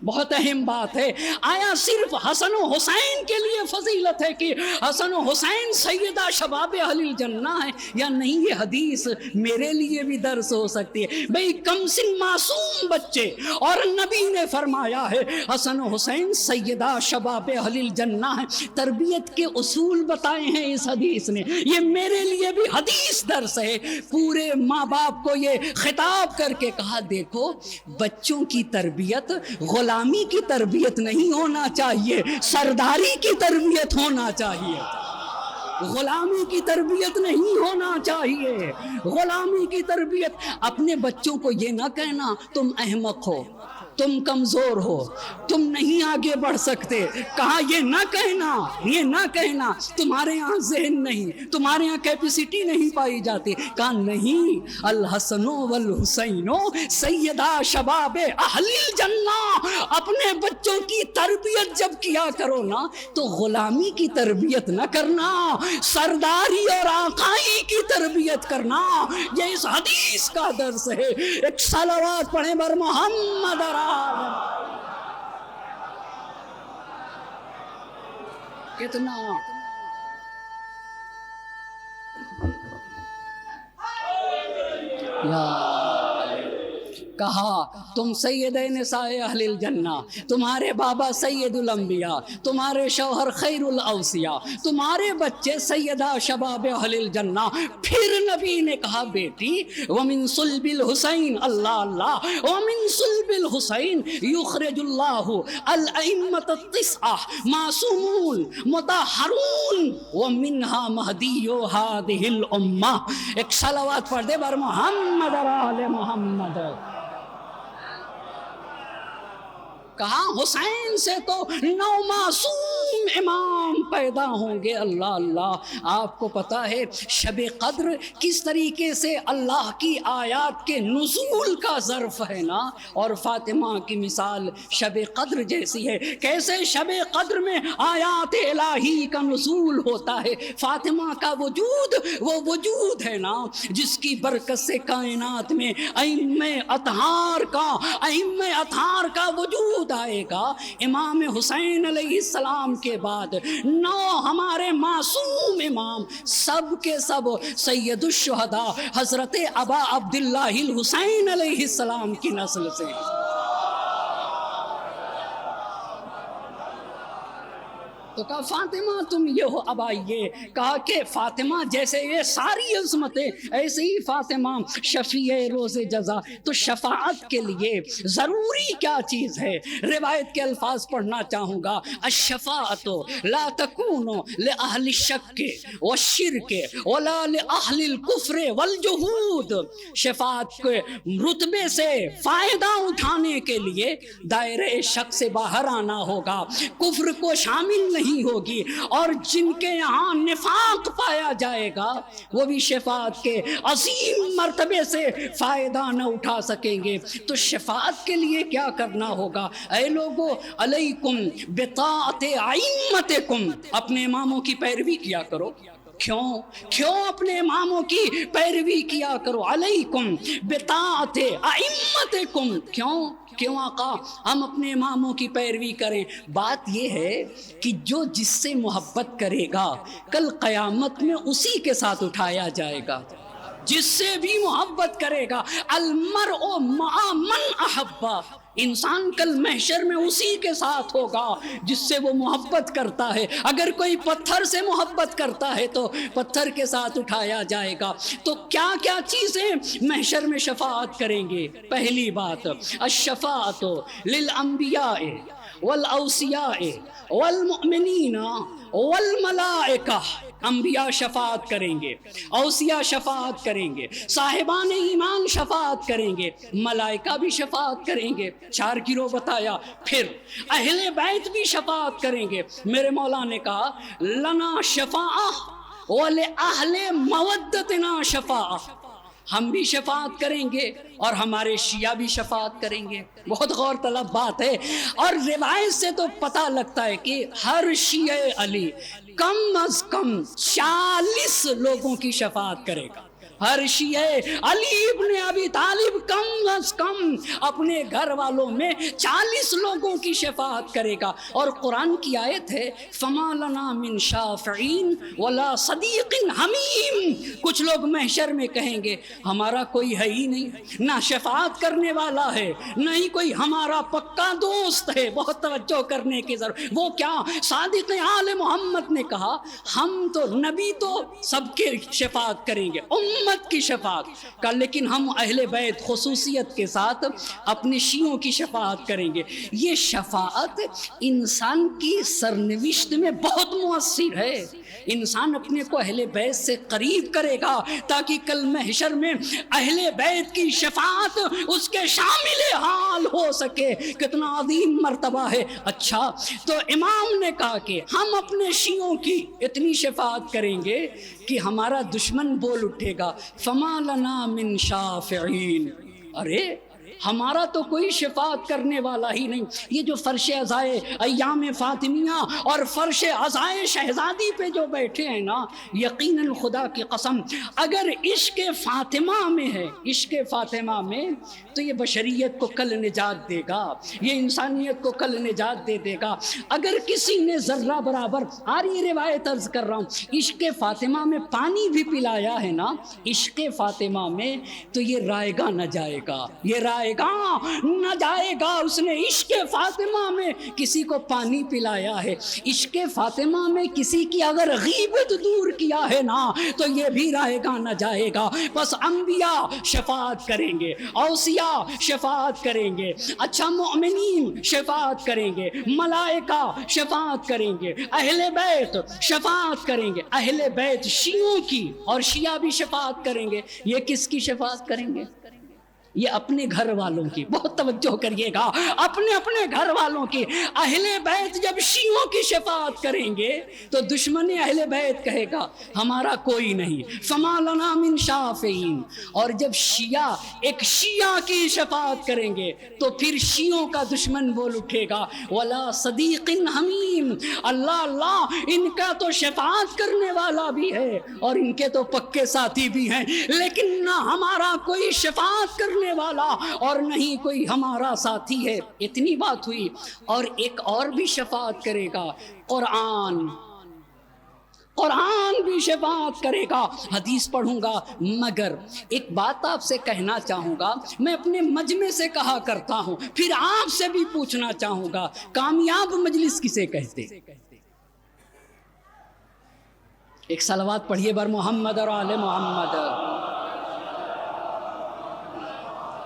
بہت اہم بات ہے. آیا صرف حسن و حسین کے لیے فضیلت ہے کہ حسن و حسین سیدہ شباب اہل الجنہ ہے، یا نہیں یہ حدیث میرے لیے بھی درس ہو سکتی ہے؟ بھئی کم سن معصوم بچے، اور نبی نے فرمایا ہے حسن و حسین سیدہ شباب اہل الجنہ ہے. تربیت کے اصول بتائے ہیں اس حدیث نے، یہ میرے لیے بھی حدیث درس ہے. پورے ماں باپ کو یہ خطاب کر کے کہا دیکھو بچوں کی تربیت غلامی کی تربیت نہیں ہونا چاہیے، سرداری کی تربیت ہونا چاہیے. غلامی کی تربیت نہیں ہونا چاہیے. غلامی کی تربیت. اپنے بچوں کو یہ نہ کہنا تم احمق ہو، تم کمزور ہو، تم نہیں آگے بڑھ سکتے. کہا یہ نہ کہنا، یہ نہ کہنا تمہارے یہاں ذہن نہیں، تمہارے یہاں کیپیسٹی نہیں پائی جاتی. کہا نہیں، الحسن والحسین سیدہ شباب اہل الجنہ. اپنے بچوں کی تربیت جب کیا کرو نا تو غلامی کی تربیت نہ کرنا، سرداری اور آقائی کی تربیت کرنا. یہ اس حدیث کا درس ہے. ایک صلوات پڑھیں بر محمد اور کتنا کہا تم سید نساء اہل الجنہ، تمہارے بابا سید الانبیاء، تمہارے شوہر خیر الاوصیاء، تمہارے بچے سیدہ شباب اہل الجنہ. پھر نبی نے کہا بیٹی ومن صلب الحسین، اللہ اللہ، ومن صلب الحسین یخرج اللہ الائمۃ التسعہ معصومون مطہرون ومنہا مہدی ہذہ الامہ. ایک صلوات پڑھ دے بر محمد اور آل محمد. کہا حسین سے تو 9 معصوم امام پیدا ہوں گے. اللہ اللہ. آپ کو پتا ہے شب قدر کس طریقے سے اللہ کی آیات کے نزول کا ظرف ہے نا، اور فاطمہ کی مثال شب قدر جیسی ہے. کیسے شب قدر میں آیات الہی کا نزول ہوتا ہے. فاطمہ کا وجود وہ وجود ہے نا جس کی برکت سے کائنات میں ائمہ اطہار کا وجود آئے گا. امام حسین علیہ السلام کے بعد 9 ہمارے معصوم امام، سب کے سب سید الشہداء حضرت ابا عبداللہ الحسین علیہ السلام کی نسل سے. تو کہا فاطمہ تم یہ ہو. اب آئیے کہا کہ فاطمہ جیسے یہ ساری عظمتیں ایسے ہی فاطمہ شفیع روز جزا. تو شفاعت کے لیے ضروری کیا چیز ہے؟ روایت کے الفاظ پڑھنا چاہوں گا. الشفاعت لا تکون لأہل الشک والشرک ولا لأہل الکفر والجہود. شفاعت کے رتبے سے فائدہ اٹھانے کے لیے دائرہ شک سے باہر آنا ہوگا، کفر کو شامل نہیں ہوگی، اور جن کے یہاں نفاق پایا جائے گا وہ بھی شفاعت کے عظیم مرتبے سے فائدہ نہ اٹھا سکیں گے. تو شفاعت کے لیے کیا کرنا ہوگا؟ اے لوگو علیکم بطاعت ائمتکم، اپنے اماموں کی پیروی کیا کرو. کیوں اپنے اماموں کی پیروی کیا کرو؟ علیکم بطاعت ائمتکم، کیوں آقا ہم اپنے اماموں کی پیروی کریں؟ بات یہ ہے کہ جو جس سے محبت کرے گا کل قیامت میں اسی کے ساتھ اٹھایا جائے گا، جس سے بھی محبت کرے گا۔ المرء مع من احبا، انسان کل محشر میں اسی کے ساتھ ہوگا جس سے وہ محبت کرتا ہے۔ اگر کوئی پتھر سے محبت کرتا ہے تو پتھر کے ساتھ اٹھایا جائے گا۔ تو کیا کیا چیزیں محشر میں شفاعت کریں گے؟ پہلی بات، الشفاعت للانبیاء والاوصیاء والمؤمنین والملائکہ، انبیاء شفاعت کریں گے، اوصیاء شفاعت کریں گے، صاحبان ایمان شفاعت کریں گے، ملائکہ بھی شفاعت کریں گے، 4 گروہ بتایا۔ پھر اہل بیت بھی شفاعت کریں گے۔ میرے مولا نے کہا لنا شفاعہ ولأہل مودتنا شفاعہ، ہم بھی شفاعت کریں گے اور ہمارے شیعہ بھی شفاعت کریں گے۔ بہت غور طلب بات ہے، اور روایت سے تو پتہ لگتا ہے کہ ہر شیعہ علی کم از کم 40 لوگوں کی شفاعت کرے گا۔ ہر شیعہ علی ابن ابی طالب کم از کم اپنے گھر والوں میں 40 لوگوں کی شفاعت کرے گا۔ اور قرآن کی آیت ہے فما لنا من شافعین ولا صدیق حمیم، کچھ لوگ محشر میں کہیں گے ہمارا کوئی ہے ہی نہیں، نہ شفاعت کرنے والا ہے، نہ ہی کوئی ہمارا پکا دوست ہے۔ بہت توجہ کرنے کی ضرورت۔ وہ کیا؟ صادق آل محمد نے کہا ہم تو نبی تو سب کے شفاعت کریں گے، امت کی شفاعت کا، لیکن ہم اہل بیت خصوصیت کے ساتھ اپنے شیعوں کی شفاعت کریں گے۔ یہ شفاعت انسان کی سرنوشت میں بہت مؤثر ہے۔ انسان اپنے کو اہل بیت سے قریب کرے گا تاکہ کل محشر میں اہل بیت کی شفاعت اس کے شامل حال ہو سکے۔ کتنا عظیم مرتبہ ہے۔ اچھا، تو امام نے کہا کہ ہم اپنے شیعوں کی اتنی شفاعت کریں گے کہ ہمارا دشمن بول اٹھے گا فما لنا من شافعین، ارے ہمارا تو کوئی شفاعت کرنے والا ہی نہیں۔ یہ جو فرش عزائے ایام فاطمیہ اور فرش عزائے شہزادی پہ جو بیٹھے ہیں نا، یقیناً خدا کی قسم اگر عشق فاطمہ میں ہے، عشق فاطمہ میں، تو یہ بشریت کو کل نجات دے گا، یہ انسانیت کو کل نجات دے گا۔ اگر کسی نے ذرہ برابر، آ رہی روایت عرض کر رہا ہوں، عشق فاطمہ میں پانی بھی پلایا ہے نا عشق فاطمہ میں، تو یہ رائے گا نہ جائے گا، یہ رائے گا نہ جائے گا۔ اس نے عشق فاطمہ میں کسی کو پانی پلایا ہے، عشق فاطمہ میں کسی کی اگر غیبت دور کیا ہے نا تو یہ بھی رائے گا نہ جائے گا۔ بس انبیاء شفاعت کریں گے، اوصیاء شفاعت کریں گے، اچھا مومنین شفاعت کریں گے، ملائکہ شفاعت کریں گے، اہل بیت شفاعت کریں گے، اہل بیت شیعوں کی، اور شیعہ بھی شفاعت کریں گے۔ یہ کس کی شفاعت کریں گے؟ یہ اپنے گھر والوں کی۔ بہت توجہ کریے گا، اپنے گھر والوں کی۔ اہل بیت جب شیعوں کی شفاعت کریں گے تو دشمن اہل بیت کہے گا ہمارا کوئی نہیں، فما لنا من شافعین۔ اور جب شیعہ ایک شیعہ کی شفاعت کریں گے تو پھر شیعوں کا دشمن بول اٹھے گا ولا صدیق حمیم، اللہ اللہ ان کا تو شفاعت کرنے والا بھی ہے اور ان کے تو پکے ساتھی بھی ہیں، لیکن نہ ہمارا کوئی شفاعت کرنے والا اور نہیں کوئی ہمارا ساتھی ہے۔ اتنی بات ہوئی، اور ایک اور بھی شفاعت کرے گا، قرآن بھی شفاعت کرے گا۔ حدیث پڑھوں گا، مگر ایک بات آپ سے کہنا چاہوں گا، میں اپنے مجمع سے کہا کرتا ہوں، پھر آپ سے بھی پوچھنا چاہوں گا، کامیاب مجلس کسے کہتے؟ ایک صلوات پڑھیے بر محمد اور آل محمد۔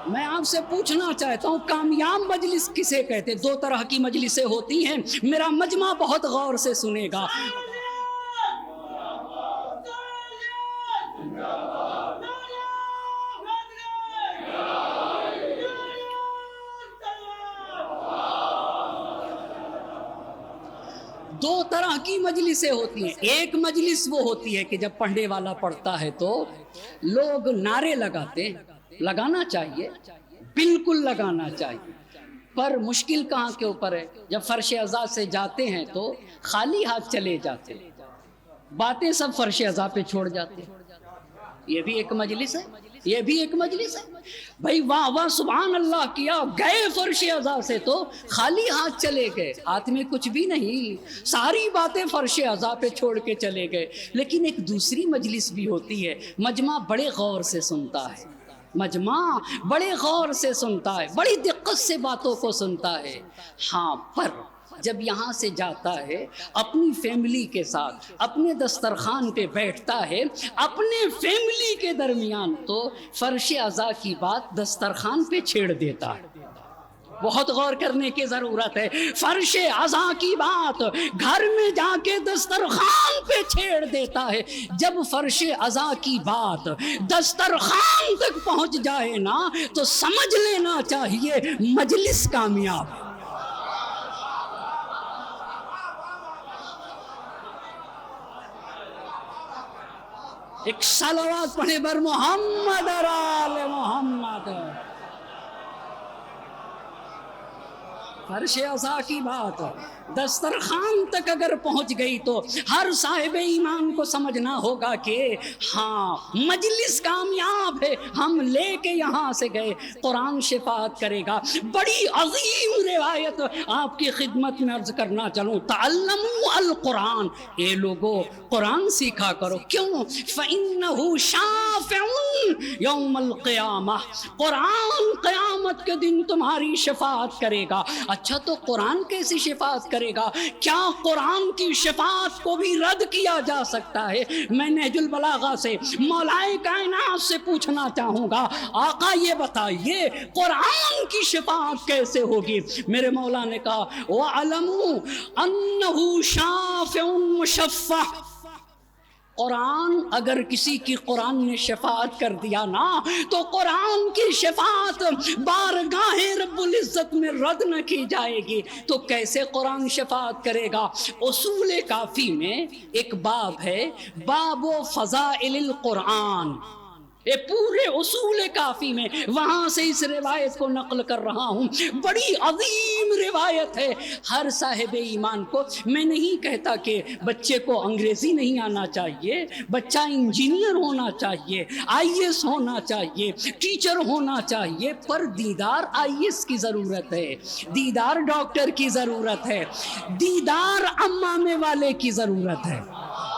میں آپ سے پوچھنا چاہتا ہوں کامیاب مجلس کسے کہتے؟ 2 طرح کی مجلسیں ہوتی ہیں، میرا مجمع بہت غور سے سنے گا۔ دو طرح کی مجلسیں ہوتی ہیں۔ ایک مجلس وہ ہوتی ہے کہ جب پڑھنے والا پڑھتا ہے تو لوگ نعرے لگاتے ہیں، لگانا چاہیے، بالکل لگانا چاہیے، پر مشکل کہاں کے اوپر ہے؟ جب فرش عزا سے جاتے ہیں تو خالی ہاتھ چلے جاتے ہیں، باتیں سب فرش عزا پہ چھوڑ جاتے ہیں. یہ بھی ایک مجلس ہے، یہ بھی ایک مجلس ہے. بھائی واہ واہ سبحان اللہ کیا، گئے فرش عزا سے تو خالی ہاتھ چلے گئے، ہاتھ میں کچھ بھی نہیں، ساری باتیں فرش عزا پہ چھوڑ کے چلے گئے. لیکن ایک دوسری مجلس بھی ہوتی ہے، مجمع بڑے غور سے سنتا ہے، مجمع بڑے غور سے سنتا ہے، بڑی دقت سے باتوں کو سنتا ہے. ہاں پر جب یہاں سے جاتا ہے اپنی فیملی کے ساتھ اپنے دسترخوان پہ بیٹھتا ہے، اپنے فیملی کے درمیان تو فرش عزا کی بات دسترخوان پہ چھیڑ دیتا ہے. بہت غور کرنے کی ضرورت ہے. فرش عزا کی بات گھر میں جا کے دسترخوان پہ چھیڑ دیتا ہے. جب فرش عزا کی بات دسترخوان تک پہنچ جائے نا تو سمجھ لینا چاہیے مجلس کامیاب ہے. ایک صلوات پڑھے بر محمد اور آل محمد. فرش عزا کی بات دسترخوان تک اگر پہنچ گئی تو ہر صاحب ایمان کو سمجھنا ہوگا کہ ہاں مجلس کامیاب ہے. ہم لے کے یہاں سے گئے، قرآن شفاعت کرے گا. بڑی عظیم روایت آپ کی خدمت میں عرض کرنا چلوں. تعلموا القرآن، اے لوگو قرآن سیکھا کرو. کیوں؟ فإنہ شافع یوم القیامہ، قرآن قیامت کے دن تمہاری شفاعت کرے گا. اچھا تو قرآن کیسی شفاعت کرے گا؟ کیا قرآن کی شفاعت کو بھی رد کیا جا سکتا ہے؟ میں نہج البلاغہ سے مولائے کائنات سے پوچھنا چاہوں گا، آقا یہ بتائیے قرآن کی شفاعت کیسے ہوگی؟ میرے مولا نے کہا وَعَلَمُوا أَنَّهُ شَافِعٌ مُشَفَّعٌ. قرآن اگر کسی کی قرآن نے شفاعت کر دیا نا تو قرآن کی شفاعت بارگاہ رب العزت میں رد نہ کی جائے گی. تو کیسے قرآن شفاعت کرے گا؟ اصول کافی میں ایک باب ہے، باب فضائل القرآن. یہ پورے اصول کافی میں وہاں سے اس روایت کو نقل کر رہا ہوں. بڑی عظیم روایت ہے. ہر صاحب ایمان کو، میں نہیں کہتا کہ بچے کو انگریزی نہیں آنا چاہیے، بچہ انجینئر ہونا چاہیے، IAS ہونا چاہیے، ٹیچر ہونا چاہیے، پر دیدار IAS کی ضرورت ہے، دیدار ڈاکٹر کی ضرورت ہے، دیدار امامے والے کی ضرورت ہے.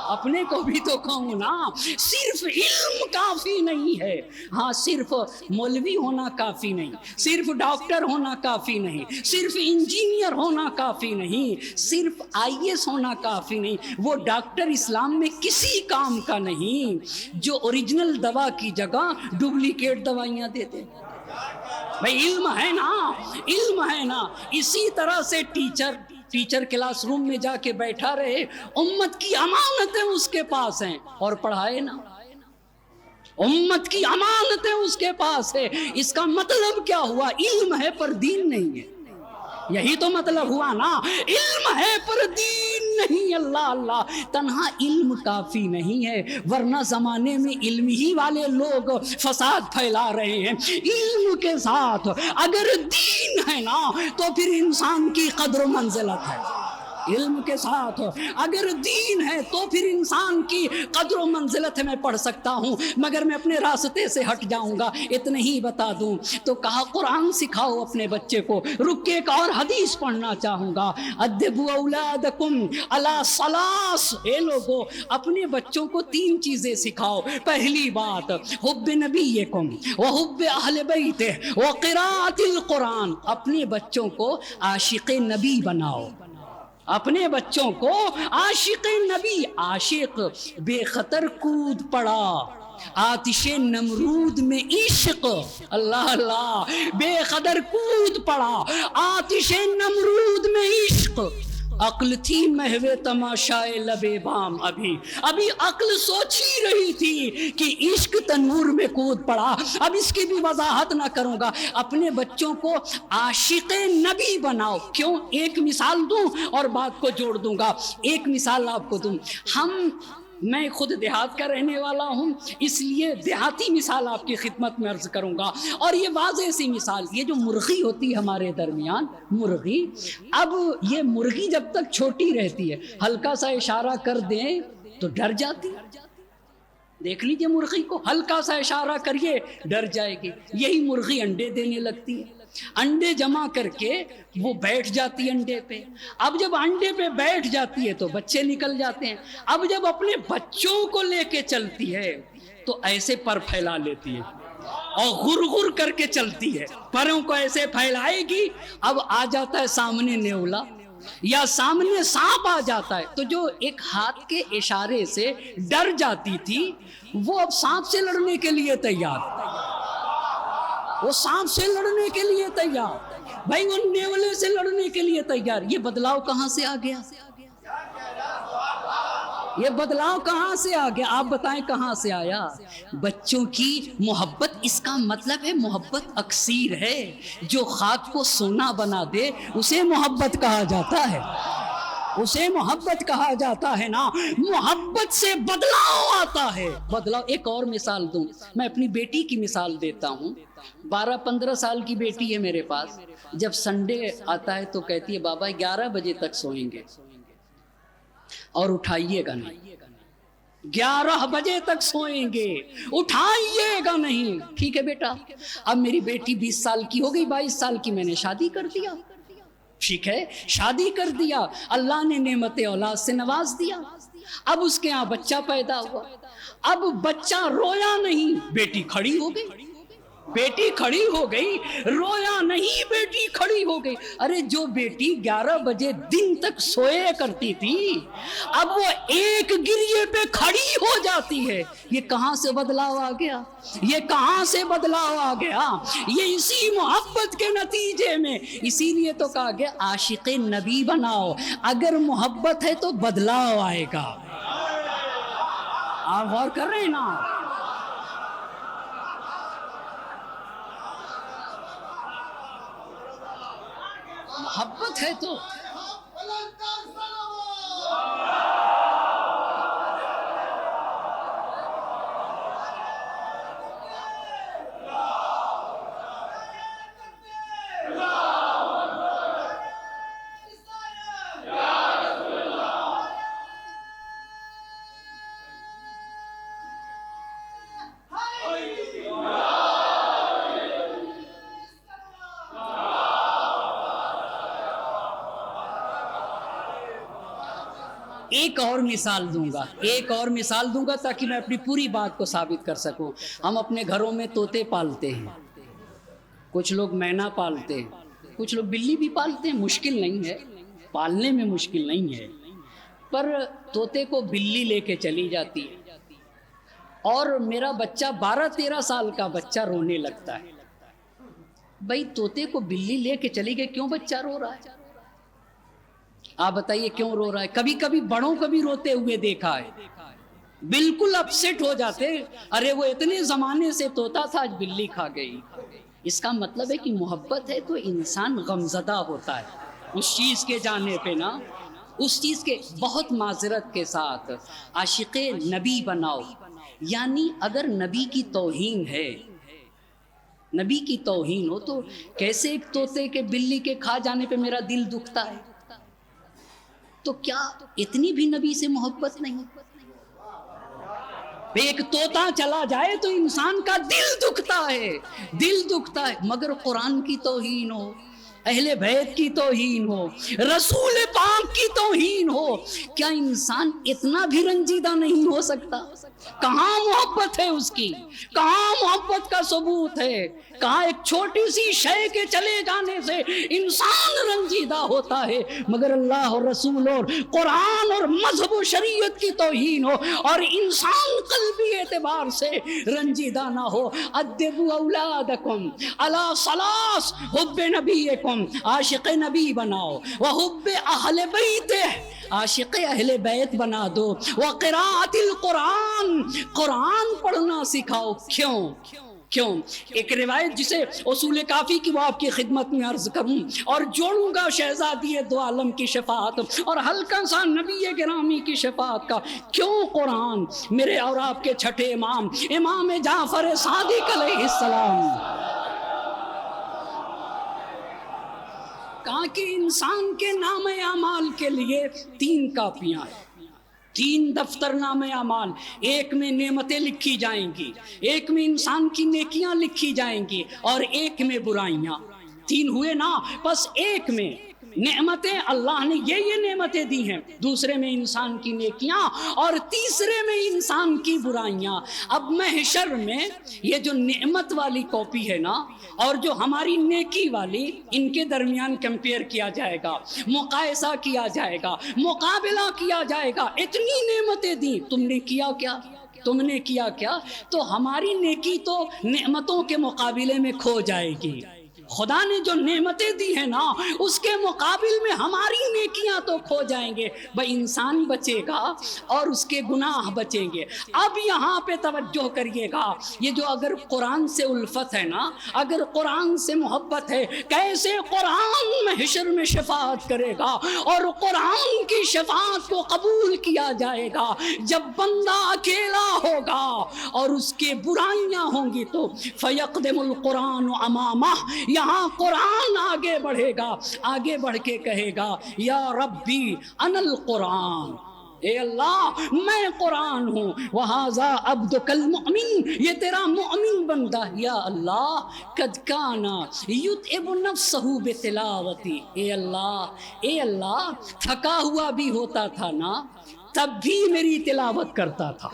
اپنے کو بھی تو کہوں نا، صرف علم کافی نہیں ہے. ہاں صرف مولوی ہونا کافی نہیں، صرف ڈاکٹر ہونا کافی نہیں، صرف انجینئر ہونا کافی نہیں، صرف IAS ہونا کافی نہیں. وہ ڈاکٹر اسلام میں کسی کام کا نہیں جو اوریجنل دوا کی جگہ ڈپلیکیٹ دوائیاں دیتے. بھائی علم ہے نا، علم ہے نا. اسی طرح سے ٹیچر کلاس روم میں جا کے بیٹھا رہے، امت کی امانتیں اس کے پاس ہیں اور پڑھائے نا. امت کی امانتیں اس کے پاس ہے. اس کا مطلب کیا ہوا؟ علم ہے پر دین نہیں ہے. یہی تو مطلب ہوا نا، علم ہے پر دین نہیں. اللہ اللہ. تنہا علم کافی نہیں ہے، ورنہ زمانے میں علم ہی والے لوگ فساد پھیلا رہے ہیں. علم کے ساتھ اگر دین ہے نا تو پھر انسان کی قدر و منزلت ہے. علم کے ساتھ اگر دین ہے تو پھر انسان کی قدر و منزلت ہے. میں پڑھ سکتا ہوں مگر میں اپنے راستے سے ہٹ جاؤں گا، اتنے ہی بتا دوں. تو کہا قرآن سکھاؤ اپنے بچے کو. رک کے ایک اور حدیث پڑھنا چاہوں گا، ادبوا اولادکم علی ثلاث. اے لوگو اپنے بچوں کو 3 چیزیں سکھاؤ. پہلی بات حب نبیکم وحب اہل بیتہ وقراءۃ القرآن. اپنے بچوں کو عاشق نبی بناؤ، اپنے بچوں کو عاشق نبی. عاشق بے خطر کود پڑا آتش نمرود میں عشق. اللہ اللہ. بے خطر کود پڑا آتش نمرود میں عشق. عقل تھی محو تماشائے لبے بام. ابھی عقل سوچ ہی رہی تھی کہ عشق تنور میں کود پڑا. اب اس کی بھی وضاحت نہ کروں گا. اپنے بچوں کو عاشق نبی بناؤ. کیوں؟ ایک مثال دوں اور بات کو جوڑ دوں گا. ایک مثال آپ کو دوں. میں خود دیہات کا رہنے والا ہوں، اس لیے دیہاتی مثال آپ کی خدمت میں عرض کروں گا. اور یہ واضح سی مثال، یہ جو مرغی ہوتی ہے ہمارے درمیان، مرغی، اب یہ مرغی جب تک چھوٹی رہتی ہے، ہلکا سا اشارہ کر دیں تو ڈر جاتی. دیکھ لیجئے مرغی کو، ہلکا سا اشارہ کریے ڈر جائے گی. یہی مرغی انڈے دینے لگتی ہے، انڈے جمع کر کے وہ بیٹھ جاتی ہے انڈے پہ. اب جب انڈے پہ بیٹھ جاتی ہے تو بچے نکل جاتے ہیں. اب جب اپنے بچوں کو لے کے چلتی ہے تو ایسے پر پھیلا لیتی ہے اور غر غر کر کے چلتی ہے، پروں کو ایسے پھیلائے گی. اب آ جاتا ہے سامنے نیولا یا سامنے سانپ آ جاتا ہے تو جو ایک ہاتھ کے اشارے سے ڈر جاتی تھی وہ اب سانپ سے لڑنے کے لیے تیار، وہ سانپ سے لڑنے کے لیے تیار، بھائی وہ نیولے سے لڑنے کے لیے تیار. یہ بدلاؤ کہاں سے آ گیا؟ یہ بدلاؤ کہاں سے آ گیا؟ آپ بتائیں کہاں سے آیا؟ بچوں کی محبت. اس کا مطلب ہے محبت اکسیر ہے. جو خاک کو سونا بنا دے اسے محبت کہا جاتا ہے، اسے محبت کہا جاتا ہے نا. محبت سے بدلاؤ آتا ہے. بدلاؤ. ایک اور مثال دوں، میں اپنی بیٹی کی مثال دیتا ہوں. 12-15 سال کی بیٹی ہے میرے پاس. جب سنڈے آتا ہے تو کہتی ہے بابا 11 بجے تک سوئیں گے اور اٹھائیے گا نہیں. 11 بجے تک سوئیں گے، اٹھائیے گا نہیں. ٹھیک ہے بیٹا. اب میری بیٹی 20 سال کی ہو گئی، 22 سال کی، میں نے شادی کر دیا. ٹھیک ہے، شادی کر دیا، اللہ نے نعمت اولاد سے نواز دیا. اب اس کے ہاں بچہ پیدا ہوا. اب بچہ رویا نہیں، بیٹی کھڑی ہو گئی. بیٹی کھڑی ہو گئی، رویا نہیں، بیٹی کھڑی ہو گئی. ارے جو بیٹی 11 بجے دن تک سوئے کرتی تھی اب وہ ایک گریے پہ کھڑی ہو جاتی ہے. یہ کہاں سے بدلاؤ آ گیا؟ یہ کہاں سے بدلاؤ آ گیا؟ یہ اسی محبت کے نتیجے میں. اسی لیے تو کہا گیا عاشق نبی بناؤ. اگر محبت ہے تو بدلاؤ آئے گا. آپ غور کر رہے ہیں نا؟ محبت ہے تو ایک اور مثال دوں گا تاکہ میں اپنی پوری بات کو ثابت کر سکوں. ہم اپنے گھروں میں طوطے پالتے ہیں، کچھ لوگ مینا پالتے ہیں، کچھ لوگ بلی بھی پالتے ہیں. مشکل نہیں ہے، پالنے میں مشکل نہیں ہے. پر طوطے کو بلی لے کے چلی جاتی ہے اور میرا بچہ 12-13 سال کا بچہ رونے لگتا ہے. بھائی طوطے کو بلی لے کے چلی گئی، کیوں بچہ رو رہا ہے؟ آپ بتائیے کیوں رو رہا ہے؟ کبھی کبھی بڑوں کو بھی روتے ہوئے دیکھا ہے، بالکل اپسیٹ ہو جاتے. ارے وہ اتنے زمانے سے طوطا تھا، آج بلی کھا گئی. اس کا مطلب ہے کہ محبت ہے تو انسان غمزدہ ہوتا ہے اس چیز کے جانے پہ نا، اس چیز کے. بہت معذرت کے ساتھ عاشق نبی بناؤ. یعنی اگر نبی کی توہین ہے، نبی کی توہین ہو تو کیسے ایک طوطے کے بلی کے کھا جانے پہ میرا دل دکھتا ہے؟ تو کیا اتنی بھی نبی سے محبت نہیں؟ ایک طوطا چلا جائے تو انسان کا دل دکھتا ہے، دل دکھتا ہے. مگر قرآن کی توہین ہو، اہل بیت کی توہین ہو، رسول پاک کی توہین ہو، کیا انسان اتنا بھی رنجیدہ نہیں ہو سکتا؟ کہاں محبت ہے اس کی؟ کہاں محبت کا ثبوت ہے؟ کہاں ایک چھوٹی سی شے کے چلے جانے سے انسان رنجیدہ ہوتا ہے، مگر اللہ اور رسول اور قرآن اور مذہب و شریعت کی توہین ہو اور انسان قلبی اعتبار سے رنجیدہ نہ ہو. ادبوا اولادکم علی ثلاث، حب نبیکم، عاشق نبی بناؤ، وحب اہل بیت، عاشق اہل بیت بنا دو، وقراءت القرآن، قرآن پڑھنا سکھاؤ. کیوں؟ ایک روایت جسے اصول کافی کی وہ آپ کی خدمت میں عرض کروں اور جوڑوں گا شہزادی دو عالم کی شفاعت اور ہلکا سا نبی گرامی کی شفاعت کا. کیوں قرآن؟ میرے اور آپ کے چھٹے امام جعفر صادق علیہ السلام. کہا کہ انسان کے نام اعمال کے لیے 3 کاپیاں ہیں. 3 دفتر نامے اعمال، ایک میں نعمتیں لکھی جائیں گی، ایک میں انسان کی نیکیاں لکھی جائیں گی، اور ایک میں برائیاں۔ 3 ہوئے نا، بس ایک میں نعمتیں، اللہ نے یہ نعمتیں دی ہیں، دوسرے میں انسان کی نیکیاں، اور تیسرے میں انسان کی برائیاں۔ اب محشر میں یہ جو نعمت والی کاپی ہے نا اور جو ہماری نیکی والی، ان کے درمیان کمپیئر کیا جائے گا، مقایسہ کیا جائے گا، مقابلہ کیا جائے گا۔ اتنی نعمتیں دی، تم نے کیا کیا؟ تم نے کیا کیا؟ تو ہماری نیکی تو نعمتوں کے مقابلے میں کھو جائے گی۔ خدا نے جو نعمتیں دی ہیں نا، اس کے مقابل میں ہماری نیکیاں تو کھو جائیں گے۔ بھائی انسان بچے گا اور اس کے گناہ بچیں گے۔ اب یہاں پہ توجہ کریے گا، یہ جو اگر قرآن سے الفت ہے نا، اگر قرآن سے محبت ہے، کیسے قرآن محشر میں شفاعت کرے گا، اور قرآن کی شفاعت کو قبول کیا جائے گا جب بندہ اکیلا ہوگا اور اس کے برائیاں ہوں گی تو فیقدم القرآن امامہ، یہاں قرآن آگے بڑھے گا، آگے بڑھ کے کہے گا یا ربی انا القرآن، اے اللہ میں قرآن ہوں، وہذا عبدک المؤمن، یہ تیرا مؤمن بندہ، یا اللہ قد کان یتعب نفسہ بتلاوتی، اے اللہ تھکا ہوا بھی ہوتا تھا نا تب بھی میری تلاوت کرتا تھا۔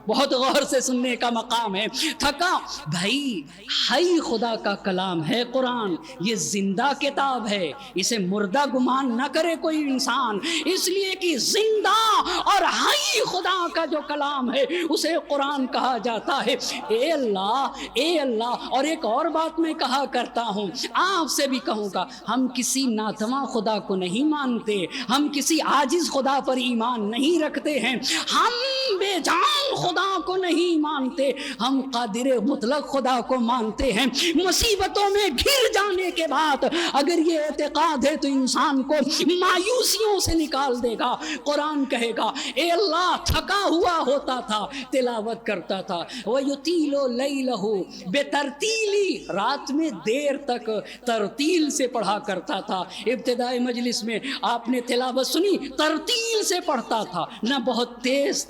بہت غور سے سننے کا مقام ہے۔ تھکا بھائی، حی خدا کا کلام ہے قرآن، یہ زندہ کتاب ہے، اسے مردہ گمان نہ کرے کوئی انسان، اس لیے کہ زندہ اور حی خدا کا جو کلام ہے اسے قرآن کہا جاتا ہے۔ اے اللہ، اور ایک اور بات میں کہا کرتا ہوں، آپ سے بھی کہوں گا، ہم کسی ناتواں خدا کو نہیں مانتے، ہم کسی عاجز خدا پر ایمان نہیں رکھتے ہیں، ہم بے جان خدا کو نہیں مانتے، ہم قادر مطلق خدا کو مانتے ہیں۔ مصیبتوں میں گھر جانے کے بعد اگر یہ اعتقاد ہے تو انسان کو مایوسیوں سے نکال دے گا۔ قرآن کہے گا اے اللہ تھکا ہوا ہوتا تھا، تلاوت کرتا تھا، وَيُطِيلُ لَيْلَهُ بِتَرْتِيلِ، رات میں دیر تک ترتیل سے پڑھا کرتا تھا۔ ابتدائی مجلس میں آپ نے تلاوت سنی، ترتیل سے پڑھتا تھا، نہ بہت تیز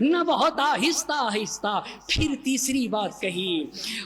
نہ بہت آہستہ آہستہ۔ پھر تیسری بات کہی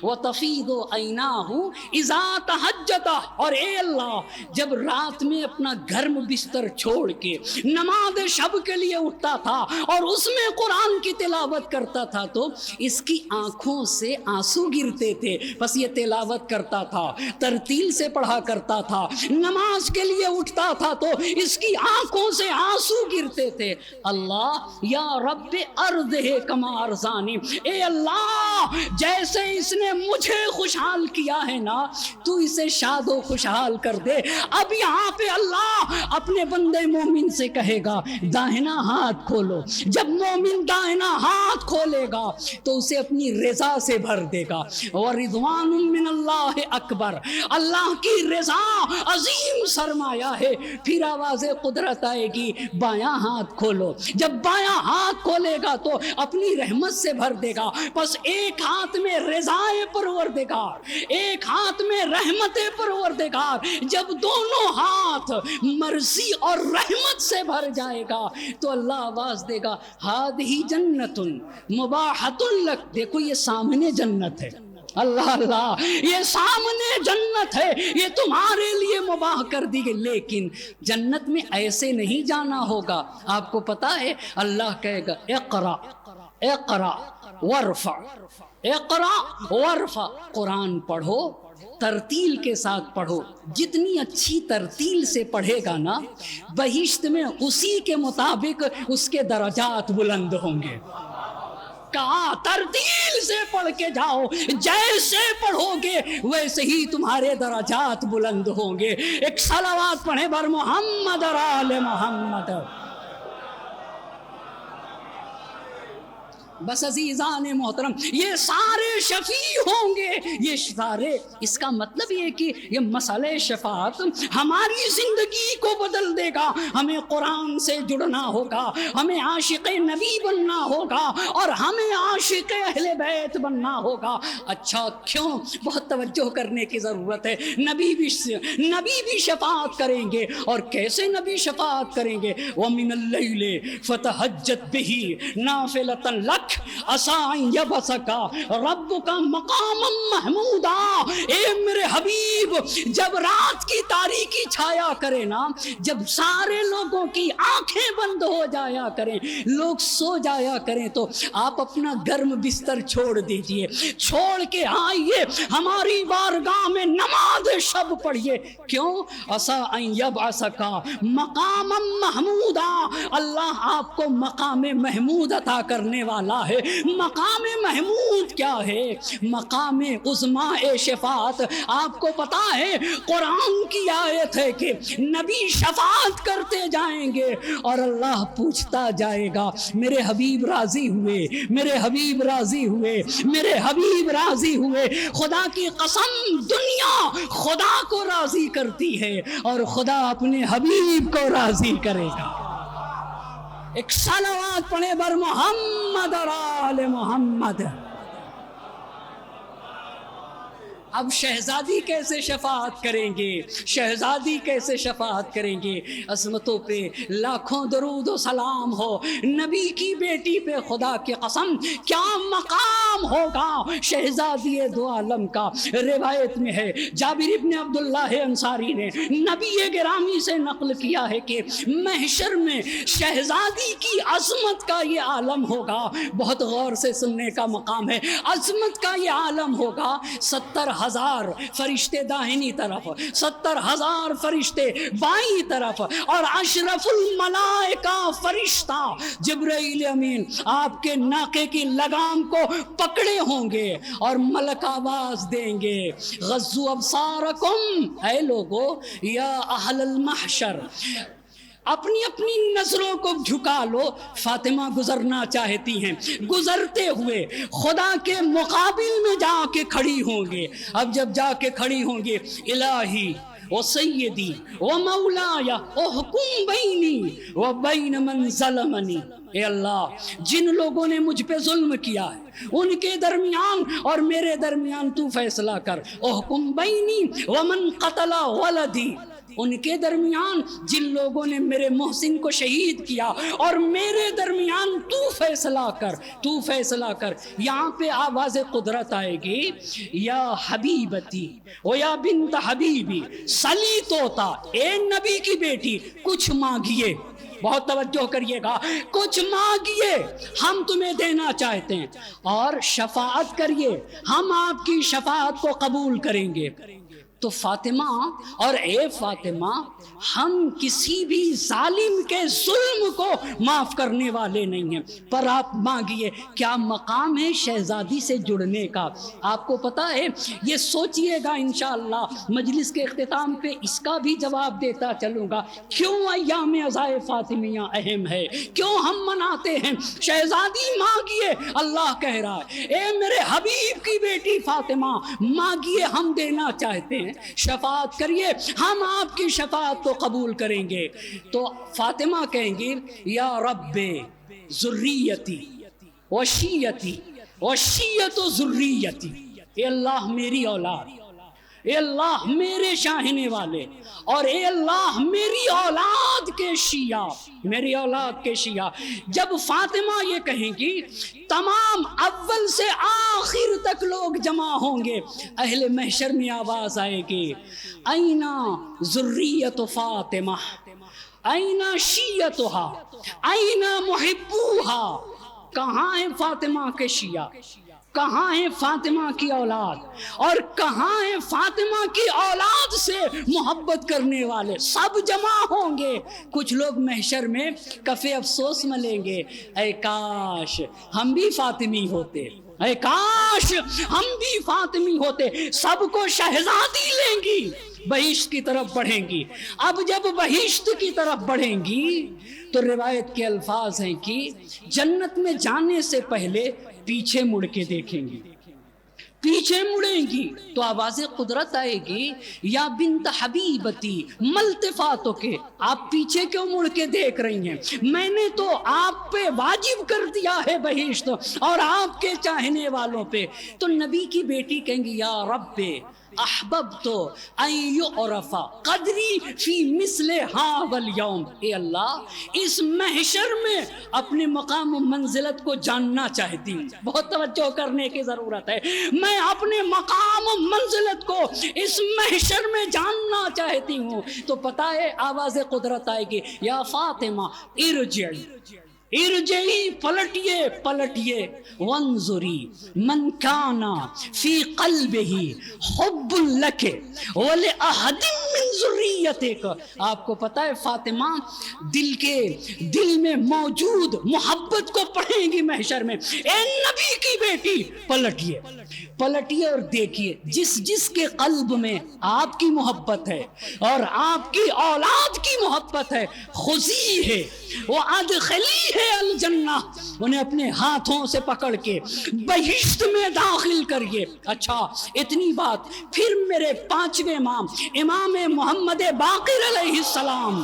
وَتَفِيضُ عَيْنَاهُ إِذَا تَهَجَّدَ، اور اے اللہ جب رات میں اپنا گرم بستر چھوڑ کے نماز شب کے لیے اٹھتا تھا اور اس میں قرآن کی تلاوت کرتا تھا تو اس کی آنکھوں سے آنسو گرتے تھے، بس یہ تلاوت کرتا تھا، ترتیل سے پڑھا کرتا تھا، نماز کے لیے اٹھتا تھا تو اس کی آنکھوں سے آنسو گرتے تھے۔ اللہ یا رب ارضہ کما ارزانی، اے اللہ جیسے اس نے مجھے خوشحال کیا ہے نا تو اسے شاد و خوشحال کر دے۔ اب یہاں پہ اللہ اپنے بندے مومن سے کہے گا داہنا ہاتھ کھولو، جب مومن داہنا ہاتھ کھولے گا تو اسے اپنی رضا سے بھر دے گا، ورضوان من اللہ اکبر، اللہ کی رضا عظیم سرمایہ ہے۔ پھر آواز قدرت آئے گی بایاں ہاتھ کھولو، جب بایاں ہاتھ کھولے گا تو اپنی رحمت سے بھر دے گا، بس ایک ہاتھ میں رضائے پروردگار، ایک ہاتھ میں رحمت پروردگار، جب دونوں ہاتھ مرضی اور رحمت سے بھر جائے گا تو اللہ آواز دے گا ہذہ جنت مباحۃ لک، دیکھو یہ سامنے جنت ہے، اللہ یہ سامنے جنت ہے، یہ تمہارے لیے مباح کر دی گئی، لیکن جنت میں ایسے نہیں جانا ہوگا۔ آپ کو پتا ہے اللہ کہے گا اقرا ورفع، اقرا ورفع، قرآن پڑھو، ترتیل کے ساتھ پڑھو، جتنی اچھی ترتیل سے پڑھے گا نا بہشت میں اسی کے مطابق اس کے درجات بلند ہوں گے۔ کہا ترتیل سے پڑھ کے جاؤ، جیسے پڑھو گے ویسے ہی تمہارے درجات بلند ہوں گے۔ ایک صلوات پڑھیں بر محمد اور آل محمد۔ بس عزیزان محترم، یہ سارے شفیع ہوں گے، یہ سارے، اس کا مطلب یہ کہ یہ مسئلہ شفاعت ہماری زندگی کو بدل دے گا۔ ہمیں قرآن سے جڑنا ہوگا، ہمیں عاشق نبی بننا ہوگا، اور ہمیں عاشق اہل بیت بننا ہوگا۔ اچھا کیوں؟ بہت توجہ کرنے کی ضرورت ہے۔ نبی بھی شفاعت کریں گے، اور کیسے نبی شفاعت کریں گے؟ وَمِنَ اللَّيْلِ فَتَهَجَّدْ بِهِ نَافِلَةً لَكَ عَسَىٰ أَن يَبْعَثَكَ رَبُّكَ مَقَامًا مَحْمُودًا۔ اے میرے حبیب، جب رات کی تاریکی چھایا کرے نا، جب سارے لوگوں کی آنکھیں بند ہو جایا کریں، لوگ سو جایا کریں، تو آپ اپنا گرم بستر چھوڑ دیجئے، چھوڑ کے آئیے ہماری بارگاہ میں نماز شب پڑھیے۔ کیوں؟ عَسَىٰ أَن يَبْعَثَكَ مَقَامًا مَحْمُودًا، اللہ آپ کو مقام محمود عطا کرنے والا ہے۔ مقام محمود کیا ہے؟ مقام عظماء شفاعت۔ آپ کو پتا ہے قرآن کی آیت ہے کہ نبی شفاعت کرتے جائیں گے اور اللہ پوچھتا جائے گا میرے حبیب راضی ہوئے، میرے حبیب راضی ہوئے، میرے حبیب راضی ہوئے۔ خدا کی قسم، دنیا خدا کو راضی کرتی ہے اور خدا اپنے حبیب کو راضی کرے گا۔ ایک صلوات پڑھے بر محمد اور آل محمد۔ اب شہزادی کیسے شفاعت کریں گے؟ شہزادی کیسے شفاعت کریں گے؟ عظمتوں پہ لاکھوں درود و سلام ہو، نبی کی بیٹی پہ خدا کی قسم کیا مقام ہوگا شہزادی دو عالم کا۔ روایت میں ہے، جابر ابن عبداللہ انصاری نے نبی گرامی سے نقل کیا ہے کہ محشر میں شہزادی کی عظمت کا یہ عالم ہوگا۔ بہت غور سے سننے کا مقام ہے۔ عظمت کا یہ عالم ہوگا، 70,000 فرشتے داہنی طرف، 70,000 فرشتے بائیں طرف، اور اشرف الملائکہ فرشتہ جبرائیل امین آپ کے ناقے کی لگام کو پکڑے ہوں گے اور ملک آواز دیں گے، غضوا ابصارکم، اے لوگو یا اہل المحشر، اپنی اپنی نظروں کو جھکا لو۔ فاطمہ گزرنا چاہتی ہیں، گزرتے ہوئے خدا کے مقابل میں جا کے کھڑی ہوں گے۔ اب جب جا کے کھڑی ہوں گے، الہی و سیدی و مولایا احکم بینی و بین من ظلمنی، اے اللہ جن لوگوں نے مجھ پہ ظلم کیا ہے ان کے درمیان اور میرے درمیان تو فیصلہ کر۔ احکم بینی و من قتل ولدی، ان کے درمیان جن لوگوں نے میرے محسن کو شہید کیا، اور میرے درمیان تو فیصلہ کر، تو فیصلہ کر۔ یہاں پہ آواز قدرت آئے گی، یا حبیبتی و یا بنت حبیبی سلی توتا، اے نبی کی بیٹی کچھ مانگیے۔ بہت توجہ کریے گا، کچھ مانگیے ہم تمہیں دینا چاہتے ہیں، اور شفاعت کریے ہم آپ کی شفاعت کو قبول کریں گے۔ تو فاطمہ اور اے فاطمہ، ہم کسی بھی ظالم کے ظلم کو معاف کرنے والے نہیں ہیں، پر آپ مانگیے۔ کیا مقام ہے شہزادی سے جڑنے کا؟ آپ کو پتا ہے، یہ سوچئے گا انشاءاللہ مجلس کے اختتام پہ اس کا بھی جواب دیتا چلوں گا، کیوں ایام عزائے فاطمیہ اہم ہے، کیوں ہم مناتے ہیں۔ شہزادی مانگیے، اللہ کہہ رہا ہے اے میرے حبیب کی بیٹی فاطمہ مانگیے، ہم دینا چاہتے ہیں، شفاعت کریے ہم آپ کی شفاعت کو قبول کریں گے۔ تو فاطمہ کہیں گی، یا رب ذریتی وشیتی وشیت ذریتی، اے اللہ میری اولاد، اے اللہ میرے شاہنے والے، اور اے اللہ میری اولاد کے شیعہ، میری اولاد کے شیعہ۔ جب فاطمہ یہ کہیں گی، تمام اول سے آخر تک لوگ جمع ہوں گے، اہل محشر میں آواز آئے گی، اینا ذریت فاطمہ، اینا شیعتہا، اینا محبوہا، کہاں ہیں فاطمہ کے شیعہ، کہاں ہیں فاطمہ کی اولاد، اور کہاں ہیں فاطمہ کی اولاد سے محبت کرنے والے؟ سب جمع ہوں گے۔ کچھ لوگ محشر میں کف افسوس ملیں گے، اے کاش ہم بھی فاطمی ہوتے، اے کاش ہم بھی فاطمی ہوتے، سب کو شہزادی لیں گی، بہشت کی طرف بڑھیں گی۔ اب جب بہشت کی طرف بڑھیں گی تو روایت کے الفاظ ہیں کہ جنت میں جانے سے پہلے پیچھے مڑ کے دیکھیں گی، پیچھے مڑیں گی تو آواز قدرت آئے گی، یا بنت حبیبتی ملتفاتوں کے، آپ پیچھے کیوں مڑ کے دیکھ رہی ہیں؟ میں نے تو آپ پہ واجب کر دیا ہے بہشت اور آپ کے چاہنے والوں پہ۔ تو نبی کی بیٹی کہیں گی، یا رب احببت ان یعرف قدری فی مثل ھذا اليوم، اے اللہ اس محشر میں اپنے مقام و منزلت کو جاننا چاہتی ہوں۔ بہت توجہ کرنے کی ضرورت ہے، میں اپنے مقام و منزلت کو اس محشر میں جاننا چاہتی ہوں۔ تو پتہ ہے آواز قدرت آئے گی، یا فاطمہ ارجعی ارجعی، پلٹیے پلٹیے، وانظری من کانا فی قلبہ حب لک ولاحد من ذریتک۔ آپ کو پتہ ہے فاطمہ دل میں موجود محبت کو پڑھیں گی محشر میں۔ اے نبی کی بیٹی پلٹیے پلٹیے اور دیکھیے، جس کے قلب میں آپ کی محبت ہے اور آپ کی اولاد کی محبت ہے، خذی ہے وہ ادخلی ہے الجنہ، انہیں اپنے ہاتھوں سے پکڑ کے بہشت میں داخل کریے۔ اچھا اتنی بات، پھر میرے پانچویں امام امام محمد باقر علیہ السلام،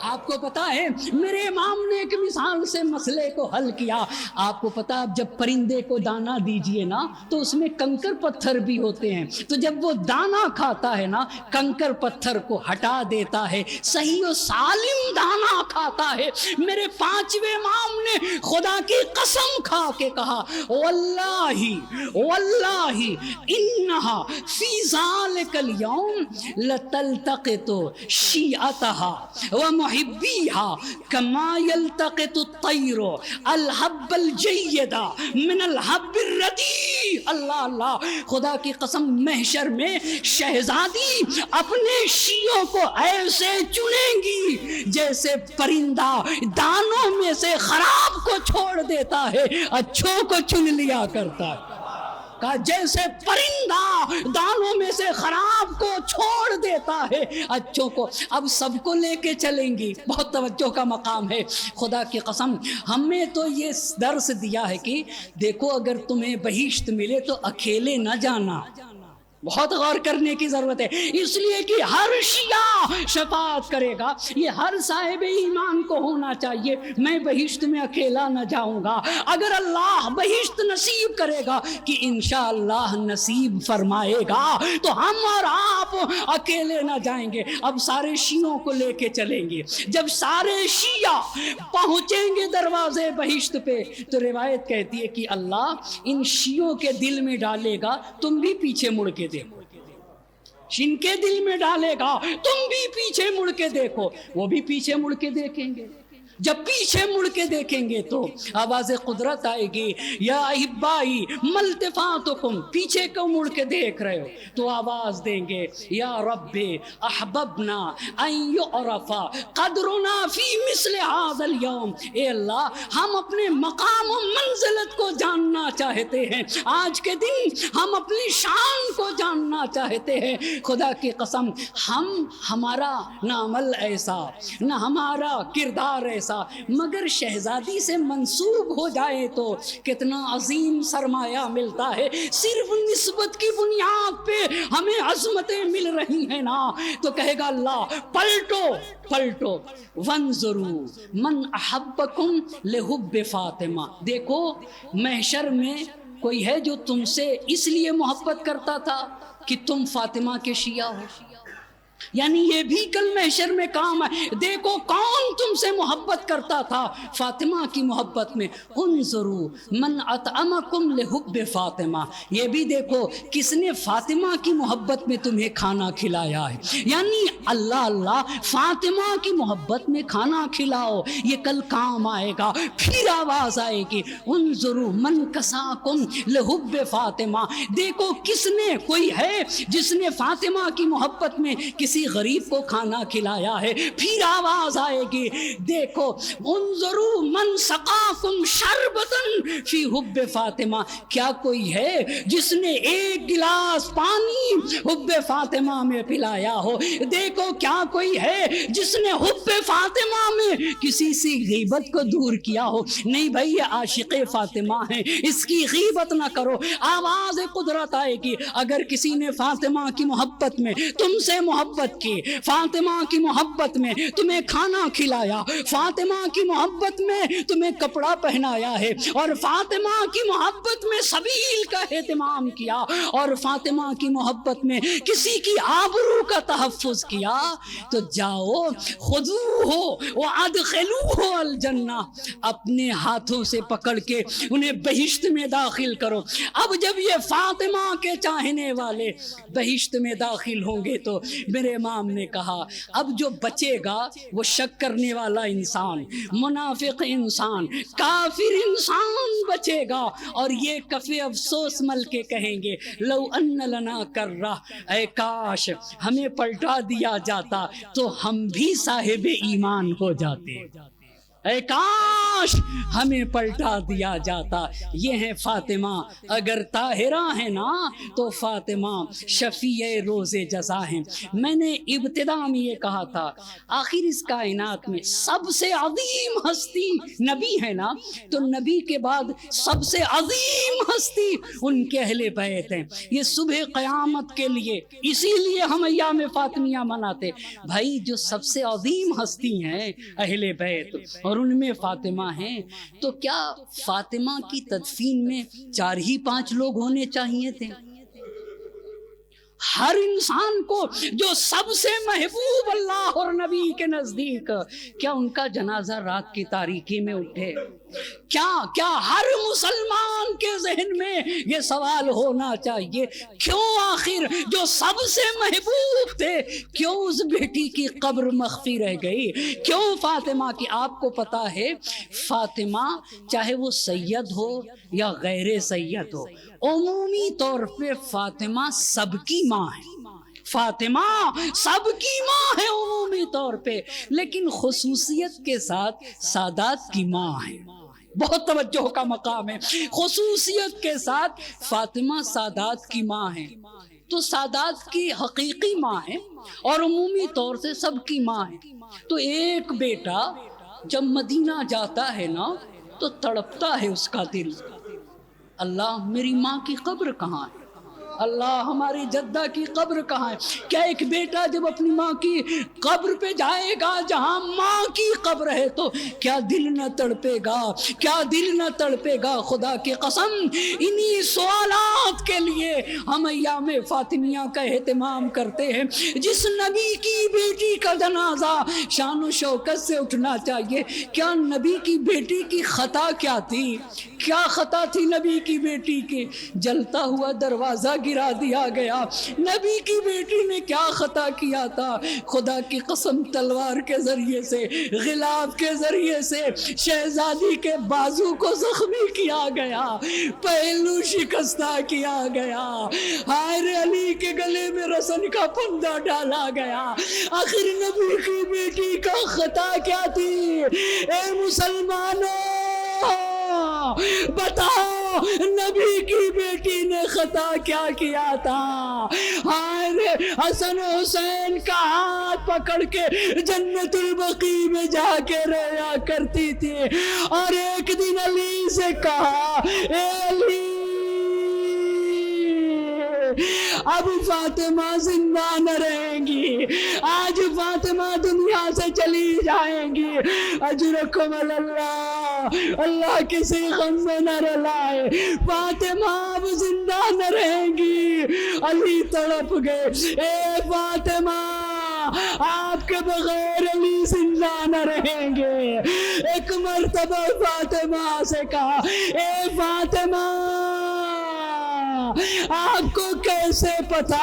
آپ کو پتا ہے میرے امام نے ایک مثال سے مسئلے کو حل کیا۔ آپ کو پتا جب پرندے کو دانا دیجئے نا تو اس میں کنکر پتھر بھی ہوتے ہیں، تو جب وہ دانا کھاتا ہے نا کنکر پتھر کو ہٹا دیتا ہے، صحیح و سالم دانا کھاتا ہے۔ میرے پانچویں امام نے خدا کی قسم کھا کے کہا، واللہ واللہ انہا فی ذالک اليوم لتلتقط شیعتها ومحبیها کما یلتقط الطیر الحب الجید من الحب الردی۔ اللہ اللہ، خدا کی قسم محشر میں شہزادی اپنے شیعوں کو ایسے چنیں گی جیسے پرندہ دانوں میں سے خراب کو چھوڑ دیتا ہے، اچھوں کو چن لیا کرتا ہے۔ کہا جیسے پرندہ دانوں میں سے خراب کو چھوڑ دیتا ہے، اچھوں کو۔ اب سب کو لے کے چلیں گی، بہت توجہ کا مقام ہے۔ خدا کی قسم ہمیں تو یہ درس دیا ہے کہ دیکھو اگر تمہیں بہشت ملے تو اکیلے نہ جانا، بہت غور کرنے کی ضرورت ہے، اس لیے کہ ہر شیعہ شفاعت کرے گا، یہ ہر صاحب ایمان کو ہونا چاہیے، میں بہشت میں اکیلا نہ جاؤں گا۔ اگر اللہ بہشت نصیب کرے گا کہ انشاءاللہ نصیب فرمائے گا تو ہم اور آپ اکیلے نہ جائیں گے، اب سارے شیعوں کو لے کے چلیں گے۔ جب سارے شیعہ پہنچیں گے دروازے بہشت پہ تو روایت کہتی ہے کہ اللہ ان شیعوں کے دل میں ڈالے گا، تم بھی پیچھے مڑ کے دیکھو، جن کے دل میں ڈالے گا تم بھی پیچھے مڑ کے دیکھو، وہ بھی پیچھے مڑ کے دیکھیں گے۔ جب پیچھے مڑ کے دیکھیں گے تو آواز قدرت آئے گی، یا احبائی ملتفاتکم، پیچھے کو مڑ کے دیکھ رہے ہو تو آواز دیں گے، یا رب احببنا ان یعرف قدرنا فی مثل ھذا اليوم، اے اللہ ہم اپنے مقام و منزلت کو جاننا چاہتے ہیں، آج کے دن ہم اپنی شان کو جاننا چاہتے ہیں۔ خدا کی قسم ہمارا نہ عمل ایسا نہ ہمارا کردار ایسا، مگر شہزادی سے منسوب ہو جائے تو کتنا عظیم سرمایہ ملتا ہے۔ صرف نسبت کی بنیاد پہ ہمیں عظمتیں مل رہی ہیں نا، تو کہے گا اللہ پلٹو پلٹو، وانظروا من احبکم لحب فاطمہ۔ دیکھو محشر میں کوئی ہے جو تم سے اس لیے محبت کرتا تھا کہ تم فاطمہ کے شیعہ ہو، یعنی یہ بھی کل محشر میں کام ہے۔ دیکھو کون تم سے محبت کرتا تھا فاطمہ کی محبت میں، انظروا من اطعمکم لحب فاطمہ، یہ بھی دیکھو کس نے فاطمہ کی محبت میں تمہیں کھانا کھلایا ہے، یعنی اللہ اللہ فاطمہ کی محبت میں کھانا کھلاؤ، یہ کل کام آئے گا۔ پھر آواز آئے گی، انظروا من کساکم لحب فاطمہ، دیکھو کس نے، کوئی ہے جس نے فاطمہ کی محبت میں کسی کسی غریب کو کھانا کھلایا ہے، پھر آواز آئے گی دیکھو انظروا من سقاکم شربتن فی حب فاطمہ، کیا کوئی ہے جس نے ایک گلاس پانی حب فاطمہ میں پلایا ہو؟ دیکھو کیا کوئی ہے جس نے حب فاطمہ میں کسی سی غیبت کو دور کیا ہو؟ نہیں بھائی، یہ عاشق فاطمہ ہیں، اس کی غیبت نہ کرو۔ آواز قدرت آئے گی، اگر کسی نے فاطمہ کی محبت میں تم سے محبت کی، فاطمہ کی محبت میں تمہیں کھانا کھلایا، فاطمہ کی محبت میں تمہیں کپڑا پہنایا ہے، اور فاطمہ کی محبت میں سبیل کا اہتمام کیا، اور فاطمہ کی محبت میں کسی کی آبرو کا تحفظ کیا، تو جاؤ خذوہ وادخلوہ الجنہ، اپنے ہاتھوں سے پکڑ کے انہیں بہشت میں داخل کرو۔ اب جب یہ فاطمہ کے چاہنے والے بہشت میں داخل ہوں گے تو میرے امام نے کہا اب جو بچے گا وہ شک کرنے والا انسان، منافق انسان، کافر انسان بچے گا، اور یہ کفِ افسوس مل کے کہیں گے لو ان لنا کرہ، اے کاش ہمیں پلٹا دیا جاتا تو ہم بھی صاحب ایمان ہو جاتے، اے کاش ہمیں پلٹا دیا جاتا۔ یہ ہیں فاطمہ، اگر طاہرہ ہیں نا تو فاطمہ شفیع روز جزا ہیں۔ میں نے ابتدا میں یہ کہا تھا آخر اس کائنات میں سب سے عظیم ہستی نبی ہے نا، تو نبی کے بعد سب سے عظیم ہستی ان کے اہل بیت ہیں۔ یہ صبح قیامت کے لیے اسی لیے ہم ایام فاطمیہ مناتے بھائی، جو سب سے عظیم ہستی ہیں اہل بیت اور ان میں فاطمہ ہیں، تو کیا فاطمہ کی تدفین میں 4 ہی 5 لوگ ہونے چاہیے تھے؟ ہر انسان کو جو سب سے محبوب اللہ اور نبی کے نزدیک، کیا ان کا جنازہ رات کی تاریکی میں اٹھے؟ کیا ہر مسلمان کے ذہن میں یہ سوال ہونا چاہیے کیوں آخر جو سب سے محبوب تھے کیوں اس بیٹی کی قبر مخفی رہ گئی؟ کیوں فاطمہ کی؟ آپ کو پتا ہے فاطمہ چاہے وہ سید ہو یا غیر سید ہو، عمومی طور پہ فاطمہ سب کی ماں ہے، فاطمہ سب کی ماں ہے عمومی طور پہ، لیکن خصوصیت کے ساتھ سادات کی ماں ہے۔ بہت توجہ کا مقام ہے، خصوصیت کے ساتھ فاطمہ سادات کی ماں ہے، تو سادات کی حقیقی ماں ہے اور عمومی طور سے سب کی ماں ہے۔ تو ایک بیٹا جب مدینہ جاتا ہے نا تو تڑپتا ہے اس کا دل، اللہ میری ماں کی قبر کہاں ہے، اللہ ہماری جدہ کی قبر کہاں ہے؟ کیا ایک بیٹا جب اپنی ماں کی قبر پہ جائے گا جہاں ماں کی قبر ہے تو کیا دل نہ تڑپے گا؟ کیا دل نہ تڑپے گا؟ خدا کی قسم انہی سوالات کے لیے ہم ایام فاطمیہ کا اہتمام کرتے ہیں۔ جس نبی کی بیٹی کا جنازہ شان و شوکت سے اٹھنا چاہیے، کیا نبی کی بیٹی کی خطا کیا تھی؟ کیا خطا تھی نبی کی بیٹی کی؟ جلتا ہوا دروازہ گرا دیا گیا۔ نبی کی بیٹی نے کیا خطا کیا تھا؟ خدا کی قسم تلوار کے ذریعے سے، غلاف کے ذریعے سے شہزادی کے بازو کو زخمی کیا گیا، پہلو شکستہ کیا گیا، حائر علی کے گلے میں رسن کا پھندا ڈالا گیا۔ آخر نبی کی بیٹی کا خطا کیا تھی؟ اے مسلمانوں بتاؤ نبی کی بیٹی نے خطا کیا کیا تھا؟ حسن حسین کا ہاتھ پکڑ کے جنت البقیع میں جا کے رویا کرتی تھی، اور ایک دن علی سے کہا اے علی اب فاطمہ زندہ نہ رہیں گی، آج فاطمہ دنیا سے چلی جائیں گی، اجرکم اللہ، اللہ کسی غم میں نہ رلائے، فاطمہ اب زندہ نہ رہیں گی۔ علی تڑپ گئے، اے فاطمہ آپ کے بغیر علی زندہ نہ رہیں گے۔ ایک مرتبہ فاطمہ سے کہا اے فاطمہ آپ کو کیسے پتا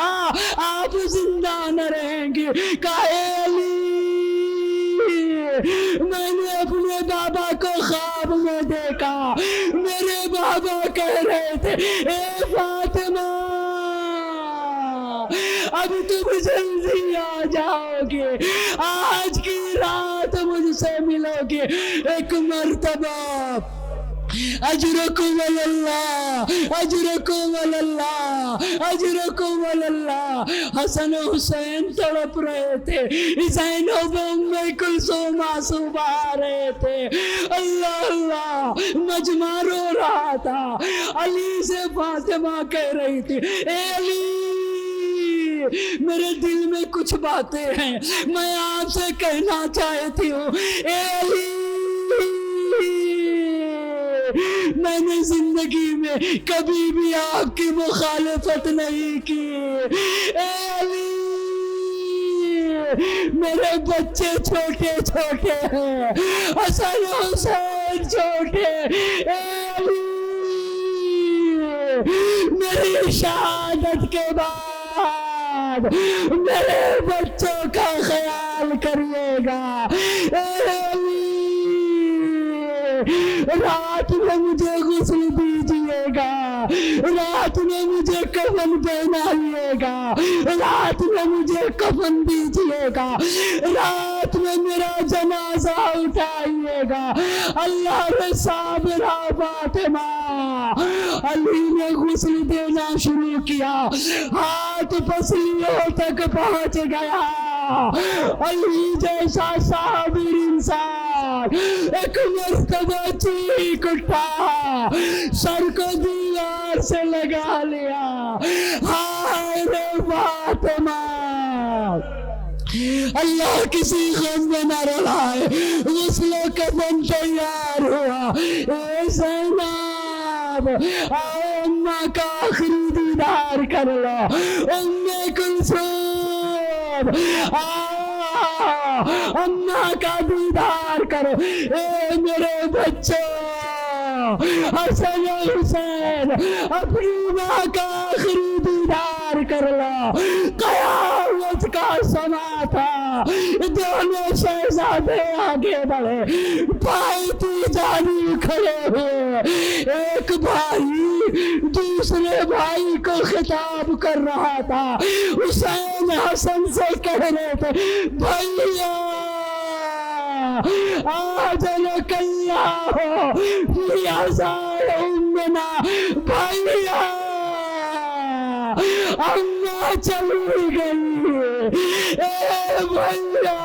آپ زندہ نہ رہیں گے؟ کہے علی میں نے اپنے بابا کو خواب میں دیکھا، میرے بابا کہہ رہے تھے اے فاطمہ اب تم جلدی آ جاؤ گے، آج کی رات مجھ سے ملو گے ایک مرتبہ۔ اجرکم اللہ، اجرکم اللہ، اجرکم اللہ۔ حسن و حسین تڑپ رہے تھے، زینب ام کلثوم آنسو بہا رہے تھے۔ اللہ اللہ، مجمع رو رہا تھا۔ علی سے فاطمہ کہہ رہی تھی، اے علی میرے دل میں کچھ باتیں ہیں، میں آپ سے کہنا چاہتی ہوں۔ اے علی میں نے زندگی میں کبھی بھی آپ کی مخالفت نہیں کی۔ اے علی میرے بچے چھوٹے چھوٹے ہیں، حسن حسین چھوٹے۔ اے علی میری شہادت کے بعد میرے بچوں کا خیال کریے گا۔ اے علی رات میں مجھے غسل دیجیے گا، رات میں مجھے کفن پہنائیے گا، رات میں مجھے کفن دیجیے گا، رات میں میرا جنازہ اٹھائیے گا۔ اللہ نے صابرہ فاطمہ، علی نے غسل دینا شروع کیا، ہاتھ پسلیوں تک پہنچ گیا۔ علی جیسا صابر انسان ایک مرتبہ چیخ اٹھا، سر کو دیوار سے لگا لیا، ہائے رے فاطمہ۔ اللہ کسی غم میں نہ رلائے، غسل و کفن تیار ہوا۔ اے زینب آؤ اماں کا آخری دیدار کر لو، ام کلثوم اماں کا دیدار کرو۔ اے میرے بچوں حسن و حسین اپنی ماں کا آخری دیدار کر لو۔ قیامت کا سما تھا، دونوں شہزادے آگے بڑھے، پائیتی جانب کھڑے ہوئے۔ ایک بھائی دوسرے بھائی کو خطاب کر رہا تھا۔ حسین حسن سے کہہ رہے تھے، بھائیا آجلک اللہ فی عزائے امنا۔ بھائیا اماں چلی گئی، اے بھائیا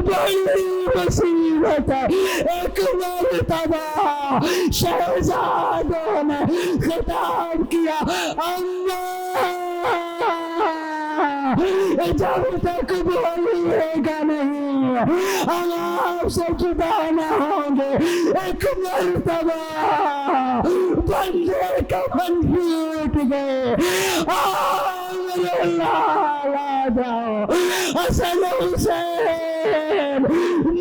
بڑی مصیبت ہے۔ ایک مرتبہ شہزادوں نے خطاب کیا، اماں جب تک بولیے گا نہیں ہم آپ سے جدا نہ ہوں گے۔ ایک مرتبہ بندے کا من ٹوٹ گئے، میرے لال آ جاؤ۔ حسن حسین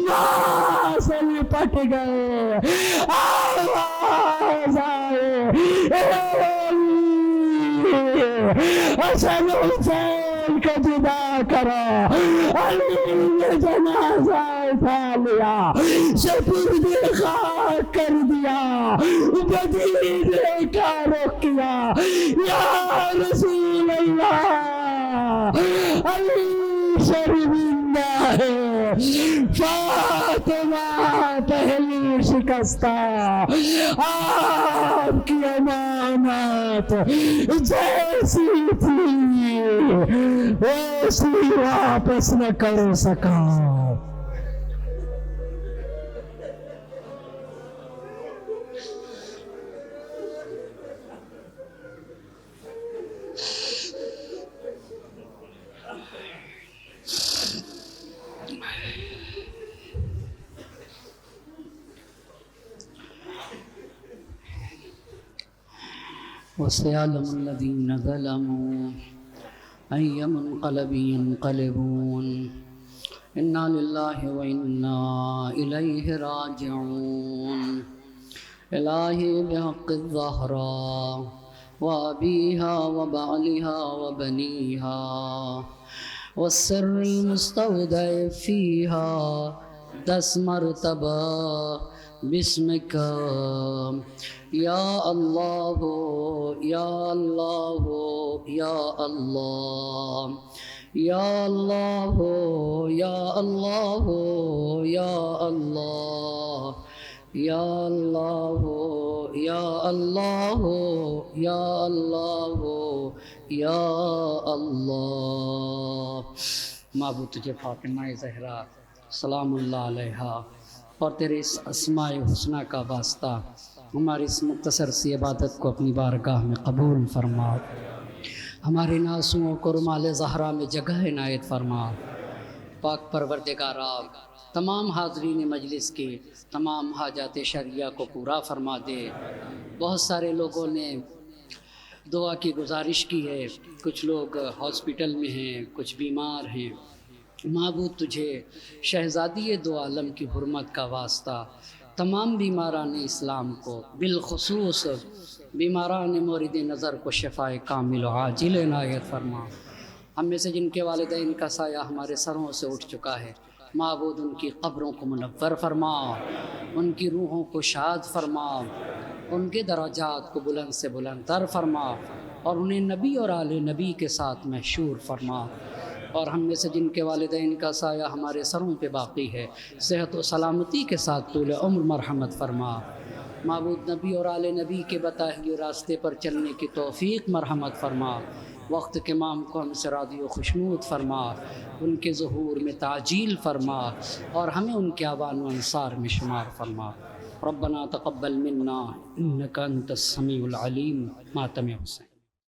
ماں سے لپٹ گئے، آواز آئے، حسن حسین کو جدا کرو۔ علی نے جنازہ اٹھا لیا، سپرد خاک کر دیا، بدی دے کا رخ کیا۔ یا رسول اللہ، علی شرمندہ ہے، فاطمہ پہلی شکستہ، آپ کی امانت جیسی تھی ویسی واپس نہ کر سکا۔ وسيعلم الذين ظلموا أي منقلب ينقلبون إنا لله وإنا إليه راجعون إلهي بحق الزهراء وأبيها وبعلها وبنيها والسر المستودع فيها 10 مرتبہ بسمك یا اللہ یا اللہ یا اللہ یا اللہ یا اللہ یا اللہ یا اللہ یا اللہ یا اللہ یا اللہ۔ معبود تجھے فاطمہ زہرا سلام اللہ علیہا اور تیرے اس اسماء حسنہ کا واسطہ ہماری اس مختصر سی عبادت کو اپنی بارگاہ میں قبول فرما، ہمارے ناسوں کو رمال زہرا میں جگہ عنایت فرما۔ پاک پروردگارا تمام حاضرین مجلس کی تمام حاجات شرعیہ کو پورا فرما دے۔ بہت سارے لوگوں نے دعا کی گزارش کی ہے، کچھ لوگ ہاسپٹل میں ہیں، کچھ بیمار ہیں۔ معبود تجھے شہزادی دو عالم کی حرمت کا واسطہ تمام بیماران اسلام کو، بالخصوص بیماران مورد نظر کو شفاء کامل و عاجل عنایت فرما۔ ہم میں سے جن کے والدین کا سایہ ہمارے سروں سے اٹھ چکا ہے، معبود ان کی قبروں کو منور فرما، ان کی روحوں کو شاد فرما، ان کے درجات کو بلند سے بلند تر فرما، اور انہیں نبی اور آل نبی کے ساتھ محشور فرما۔ اور ہم میں سے جن کے والدین کا سایہ ہمارے سروں پہ باقی ہے، صحت و سلامتی کے ساتھ طول عمر مرحمت فرما۔ معبود نبی اور آل نبی کے بتائے ہوئے راستے پر چلنے کی توفیق مرحمت فرما۔ وقت کے امام کو ہم سے راضی و خوشنود فرما، ان کے ظہور میں تعجیل فرما، اور ہمیں ان کے اعوان و انصار میں شمار فرما۔ ربنا تقبل منا انک انت السمیع العلیم۔ ماتم حسین۔